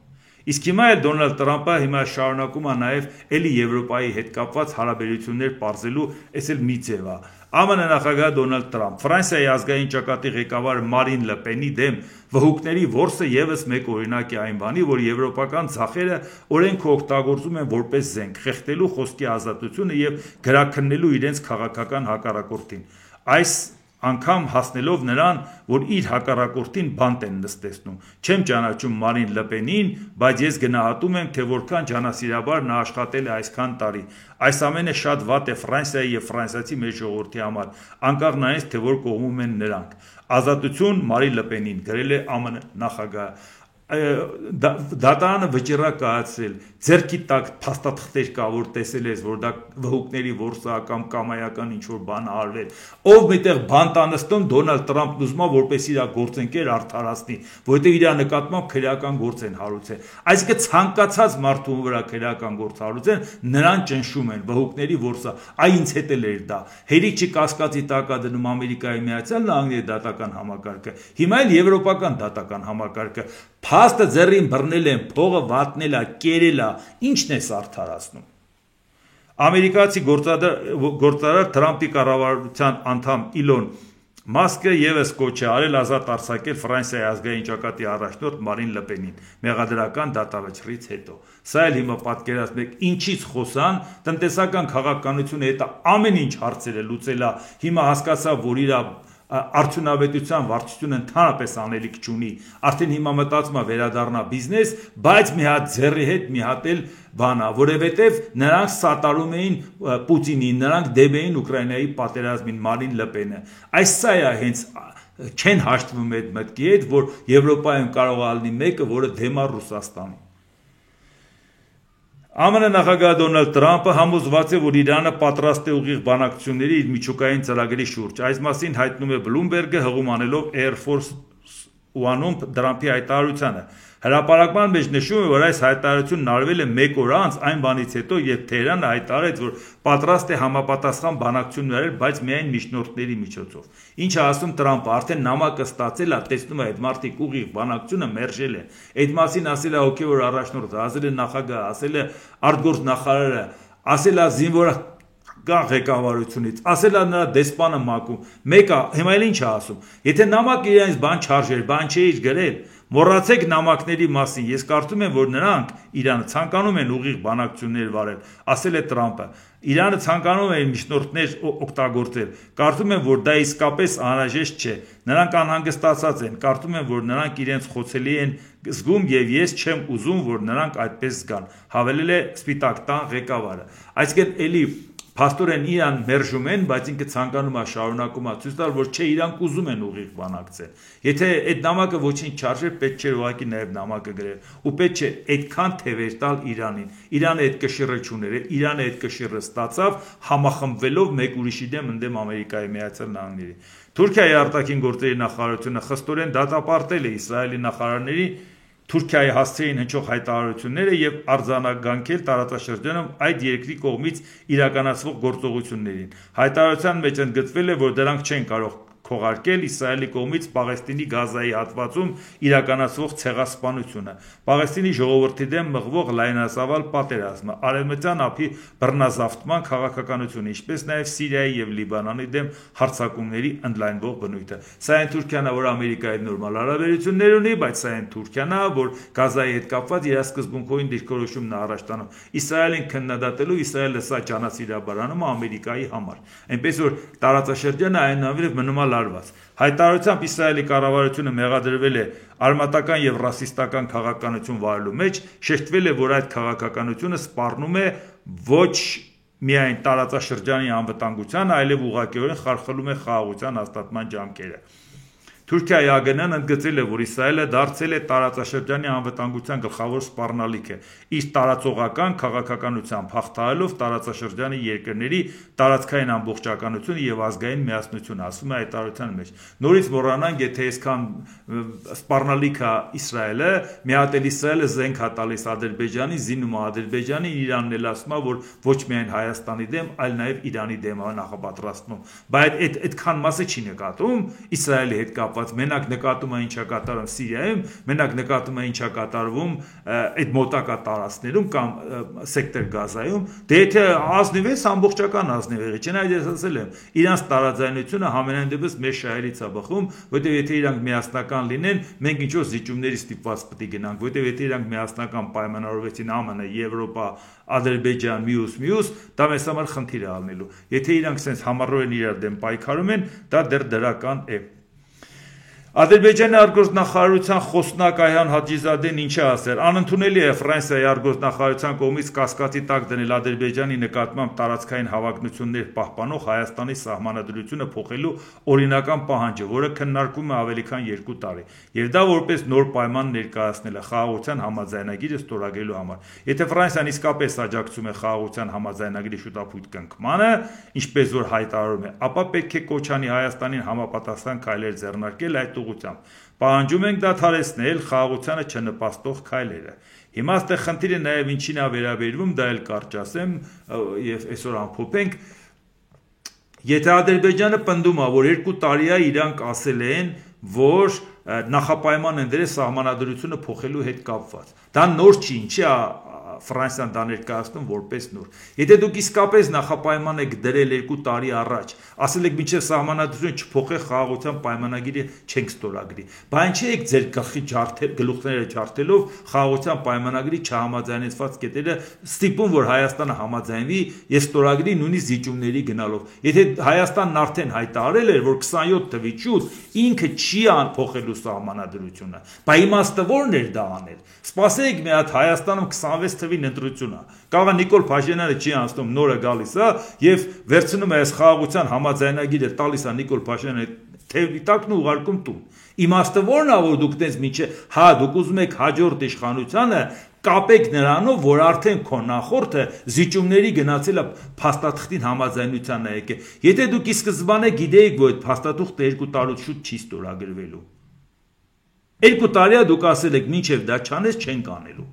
Իսկ հիմա էլ Դոնալդ Տրամպը հիմա շարունակում է նաև էլի Եվրոպայի հետ կապված հարաբերություններ պարզելու, այս էլ մի ձև է։ ԱՄՆ նախագահ Դոնալդ Տրամփ, Ֆրանսիայի ազգային ճակատի ղեկավար Մարին Լը Պենի դեմ վհուկների որսը եւս մեկ օրինակ է այն բանի, որ եվրոպական ցախերը օրենքը օգտագործում են որպես զենք, խեղդելու խոսքի ազատությունը եւ գրաքննելու իրենց քաղաքական հակառակորդին։ Այս անգամ հասնելով նրան, որ իր հակառակորդին բանտ են նստեցնում։ Չեմ ճանաչում Մարին Լը Պենին, բայց ես գնահատում եմ, թե որքան ջանասիրաբար նա աշխատել է այսքան տարի։ Այս ամենը շատ վատ է Ֆրանսիայի եւ ֆրանսիացի մեր ժողովրդի համար, անկախ նրանից, թե որ կողմում են նրանք։ Ազատություն Մարին Լը Պենին, գրել է ԱՄՆ նախագահը։ Դատարանը վճիռակ կայացրել, ձեռքի տակ փաստաթղթեր կա, որ տեսել ես, որ դա վհուկների որսա կամ կամայական ինչ-որ բան արվել, ով միտեղ բանտ անստում Դոնալդ Տրամփն ուզում է, որպես իր գործընկեր արդարացնի, որովհետև իր նկատմամբ քրեական գործ են հարուցել։ Այսինքն ցանկացած մարդու վրա քրեական գործ հարուցեն, նրան ճնշում են, վհուկների որսա, այ ինձ հետ էլ էր դա։ Հերիք չի կասկածի տակ է դնում Ամերիկայի Միացյալ Նահանգների դատական համակարգը, հիմա էլ եվրոպական դատական համակարգը։ Փաստը ձեռին բռնել են, փողը վատնել է, կերել է, ինչն է արդարացնում։ Ամերիկացի գործարար Տրամփի կառավարության անդամ Իլոն Մասկը եւս կոչ է արել ազատ արձակել Ֆրանսիայի ազգային ճակատի առաջնորդ Մարին Լը Պենին մեղադրական դատավճռից հետո։ Սա էլ հիմա պատկերացնեք ինչից խոսան, տնտեսական քաղաքականությունը հետո ամեն ինչ հարցերը լուծելա, հիմա հասկացա, որ իր արդյունավետության վարչությունը ընդհանրապես անելիք չունի, արդեն հիմա մտածում է վերադառնա բիզնես, բայց մի հատ ձեռի հետ մի հատ էլ բան է, որովհետև նրանք սատարում էին Պուտինին, նրանք դեմ էին Ուկրաինայի պատերազմին, Մարին Լը Պենը։ Այս սա է հենց չեն հաշտվում այդ մտքի հետ, որ Եվրոպայում կարող է լինի մեկը, որը դեմ է Ռուսաստանին։ ԱՄՆ նախագահ Դոնալդ Տրամփը համոզված է, որ Իրանը պատրաստ է ուղիղ բանակցությունների իր միջուկային ծրագրի շուրջ։ Այս մասին հայտնում է Բլումբերգը, հղում անելով Air Force One-ում Տրամփի հայտարարությանը։ Հրապարակման մեջ նշում է, որ այս հայտարարությունն արվել է մեկ օր անց այն բանից հետո, երբ Թեհրանը հայտարարեց, որ պատրաստ է համապատասխան բանակցություններ արել, բայց միայն միջնորդների միջոցով։ Ինչ է ասում Տրամփը, արդեն նամակը ստացել է, տեսնում է այդ մարդիկ ուղիղ բանակցությունը մերժել են։ Այդ մասին ասել է հոգևոր առաջնորդը, ասել է նախագահը, ասել է արտգործ նախարարը, ասել է զինվոր ղեկավարությունից, ասել է նրա դեսպանը Մակում, մեկը հիմա էլ ինչ է ասում, եթե նամակը իրենց բան չարժեր, բան չէր գրել, մոռացեք նամակների մասին, ես կարծում եմ, որ նրանք Իրանը ցանկանում են ուղիղ բանակցություններ վարել, ասել է Տրամփը, Իրանը ցանկանում է միջնորդներ օգտագործել, կարծում եմ, որ դա իսկապես անհրաժեշտ չէ, նրանք անհանգստացած են, կարծում եմ, որ նրանք իրենց խոցելի են զգում եւ ես չեմ ուզում, որ նրանք այդպես զգան, հավելել է Սպիտակ տան ղեկավարը, այսինքն էլի Փաստորեն իրան մերժում են, բայց ինքը ցանկանում է շարունակում է ցույց տալ, որ չէ իրանք ուզում են ուղիղ բանակցել։ Եթե այդ նամակը ոչինչ չարժեր, պետք չէր ուղղակի նաև նամակը գրել։ Ու պետք չէ այդքան թևեր տալ Իրանին։ Իրանը այդ կշիռը չուներ, Իրանը այդ կշիռը ստացավ համախմբվելով մեկ ուրիշի դեմ ընդդեմ Ամերիկայի Միացյալ Նահանգների։ Թուրքիայի արտաքին գործերի նախարարությունը խստորեն դատապարտել է Իսրայելի նախարարների Թուրքիայի հասցեին հնչող հայտարարությունները եւ արձանագրել տարածաշրջանում այդ երկրի կողմից իրականացվող գործողություններին։ Հայտարարության մեջ ընդգծվել է, որ դրանք չեն կարող քողարկել Իսրայելի կողմից Պաղեստինի Գազայի հատվածում իրականացվող ցեղասպանությունը, Պաղեստինի ժողովրդի դեմ մղվող լայնածավալ պատերազմը, արևմտյան ափի բռնազավթման քաղաքականությունը, ինչպես նաև Սիրիայի եւ Լիբանանի դեմ հարձակումների ընդլայնվող բնույթը։ Սա այն Թուրքիան է, որ Ամերիկայի հետ նորմալ հարաբերություններ ունի, բայց սա այն Թուրքիան է, որ Գազայի հետ կապված իր սկզբունքային դիրքորոշումն է առաջ տանում։ Իսրայելին քննադատելու Իսրայելը սա ջանասիրաբարանում է Ամերիկայի համար։ Այնպես որ տարածաշրջանը այնուամենայնիվ մնում է քննարկված։ Հայտարարությամբ Իսրայելի կառավարությունը մեղադրվել է արմատական եւ ռասիստական քաղաքականություն վարելու մեջ, շեշտվել է, որ այդ քաղաքականությունը սպառնում է ոչ միայն տարածաշրջանի անվտանգության, այլև ուղղակիորեն խարխլում է խաղաղության հաստատման ջանքերը։ Թուրքիայի ԱԳՆ-ն ընդգծել է, որ Իսրայելը դարձել է տարածաշրջանի անվտանգության գլխավոր սպառնալիքը, իր տարածողական քաղաքականությամբ հաղթահարելով տարածաշրջանի երկրների տարածքային ամբողջականությունը եւ ազգային միասնությունը, ասում է հայտարարության մեջ։ Նորից մոռանանք, եթե այսքան սպառնալիք է Իսրայելը, մի հատ էլ Իսրայելը զենք է տալիս Ադրբեջանի, զինում է Ադրբեջանի, Իրանն էլ ասում է, որ ոչ միայն Հայաստանի դեմ, այլ նաեւ Իրանի դեմ է նախապատրաստվում։ Բայց այդքան մասը չի նկատում Իսրայելի հետ կապված։ Մենակ նկատում է ինչա կատարում Սիրիայում, մենակ նկատում է ինչա կատարվում այդ մոտակա տարածքներում կամ սեկտոր Գազայում, դե եթե ազնիվ է, ամբողջական ազնիվ է, չնայած ես ասել եմ, իրանց տարաձայնությունը համենայն դեպս մեր շահերից է բխում, որտեղ եթե իրանք միասնական լինեն, մենք ինչ որ զիջումների ստիպված պետք է գնանք, որտեղ եթե իրանք միասնական պայմանավորվեցին ԱՄՆ, Եվրոպա, Ադրբեջան, մյուս, դա մեզ համար խնդիր է ալնելու։ Եթե իրանք sense համառորեն իրար դեմ պայքարում են, դա դեռ դրական է։ Ադրբեջանի արտգործնախարարության խոսնակ Այհան Հաջիզադեն ինչի ասել, անընդունելի է Ֆրանսիայի արտգործնախարարության կողմից կասկածի տակ դնել Ադրբեջանի նկատմամբ տարածքային հավակնություններ պահպանող Հայաստանի սահմանադրությունը փոխելու օրինական պահանջը, որը քննարկվում է ավելի քան 2 տարի, եւ դա որպես նոր պայման ներկայացնել է խաղաղության համաձայնագիրը ստորագրելու համար։ Եթե Ֆրանսիան իսկապես աջակցում է խաղաղության համաձայնագրի շուտապույտ կնքմանը, ինչպես որ հայտարարում է, ապա պետք է կոչ անի Հայաստանին համապատասխան քայլեր ձեռնարկել այդ ուղղությամբ։ Պահանջում ենք դադարեցնել խաղաղությանը չնպաստող քայլերը։ Հիմա այստեղ խնդիրը նաև ինչին է վերաբերվում, դա էլ կարճ ասեմ եւ այսօր ամփոփենք։ Եթե Ադրբեջանը պնդում է, որ 2 տարի է իրանք ասել են, որ նախապայման են դրել սահմանադրությունը փոխելու հետ կապված։ Դա նոր չի, ինչի է Ֆրանսիան դա ներկայացնում որպես նոր։ Եթե դուք իսկապես նախապայման եք դրել 2 տարի առաջ, ասել եք մինչև սահմանադրությունը չփոխե խաղաղության պայմանագիրը չենք ստորագրի, բայց չէ եք ձեր գլուխները ջարդելով խաղաղության պայմանագրի չհամաձայնեցված կետերը ստիպում, որ Հայաստանը համաձայնվի եւ ստորագրի նույնիսկ զիջումների գնալով։ Եթե Հայաստանն արդեն հայտարարել էր, որ 27 թվի շուտ ինքը չի փոխելու սահմանադրությունը, բայց իմաստը ո՞րն էր դա անել։ Սպասեք մի հատ Հայաստանում 26 թվին ընտրություն է։ Կարող է Նիկոլ Փաշինյանը չի անցնում, նորը գալիս է եւ վերցնում է այս խաղաղության համաձայնագիրը, տալիս է Նիկոլ Փաշինյանը թեւի տակն ու ուղարկում տուն։ Իմաստը ո՞րն է, որ դուք դες միջը, դուք ուզում եք հաջորդ իշխանությանը կապեք նրանով, որ արդեն քո նախորդը զիջումների գնացել է փաստաթղթին համաձայնության է եկել։ Եթե դուք ի սկզբանե գիտեիք, որ այդ փաստաթուղթը 2 տարուց շուտ չի ստորագրվելու։ 2 տարի է դուք ասել եք, մինչև դա չանես չենք անելու։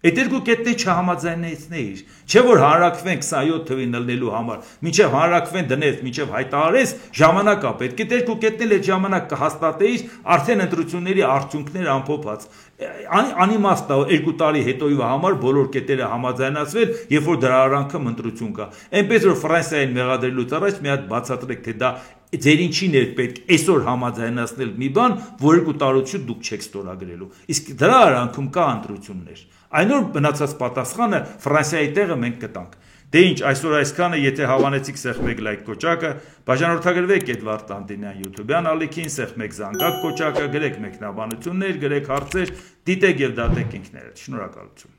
Այդ 2 կետներ չհամաձայնեցնեիր, չէ որ հանրակրվեն 27 թվին ըլնելու համար, մինչև հանրակրվեն դնես, մինչև հայտարարես, ժամանակ է պետք է 2 կետնել այդ ժամանակ կհաստատեիր, արդեն ընտրությունների արդյունքները ամփոփած։ Անիմաստ է 2 տարի հետոյի համար բոլոր կետերը համաձայնացվել, երբ որ դրա արանքում ընտրություն կա։ Այնպես որ Ֆրանսիային մեղադրելուց առաջ մի հատ բացատրեք, թե դա ձեր ինչին էր պետք այսօր համաձայնացնել մի բան, որ 2 տարուց շուտ դուք չեք ստորագրելու։ Իսկ դրա արանքում կա ընտրություններ։ Այնօր մնացած պատասխանը Ֆրանսիայի տեղը մենք կտանք։ Դե ինչ, այսօր այսքանը, եթե հավանեցիք սեղմեք լայք կոճակը, բաժանորդագրվեք Էդվարդ Տանտինյան YouTube-յան ալիքին, սեղմեք զանգակ կոճակը, գրեք մեկնաբանություններ, գրեք հարցեր, դիտեք եւ դատեք ինքներդ։ Շնորհակալություն։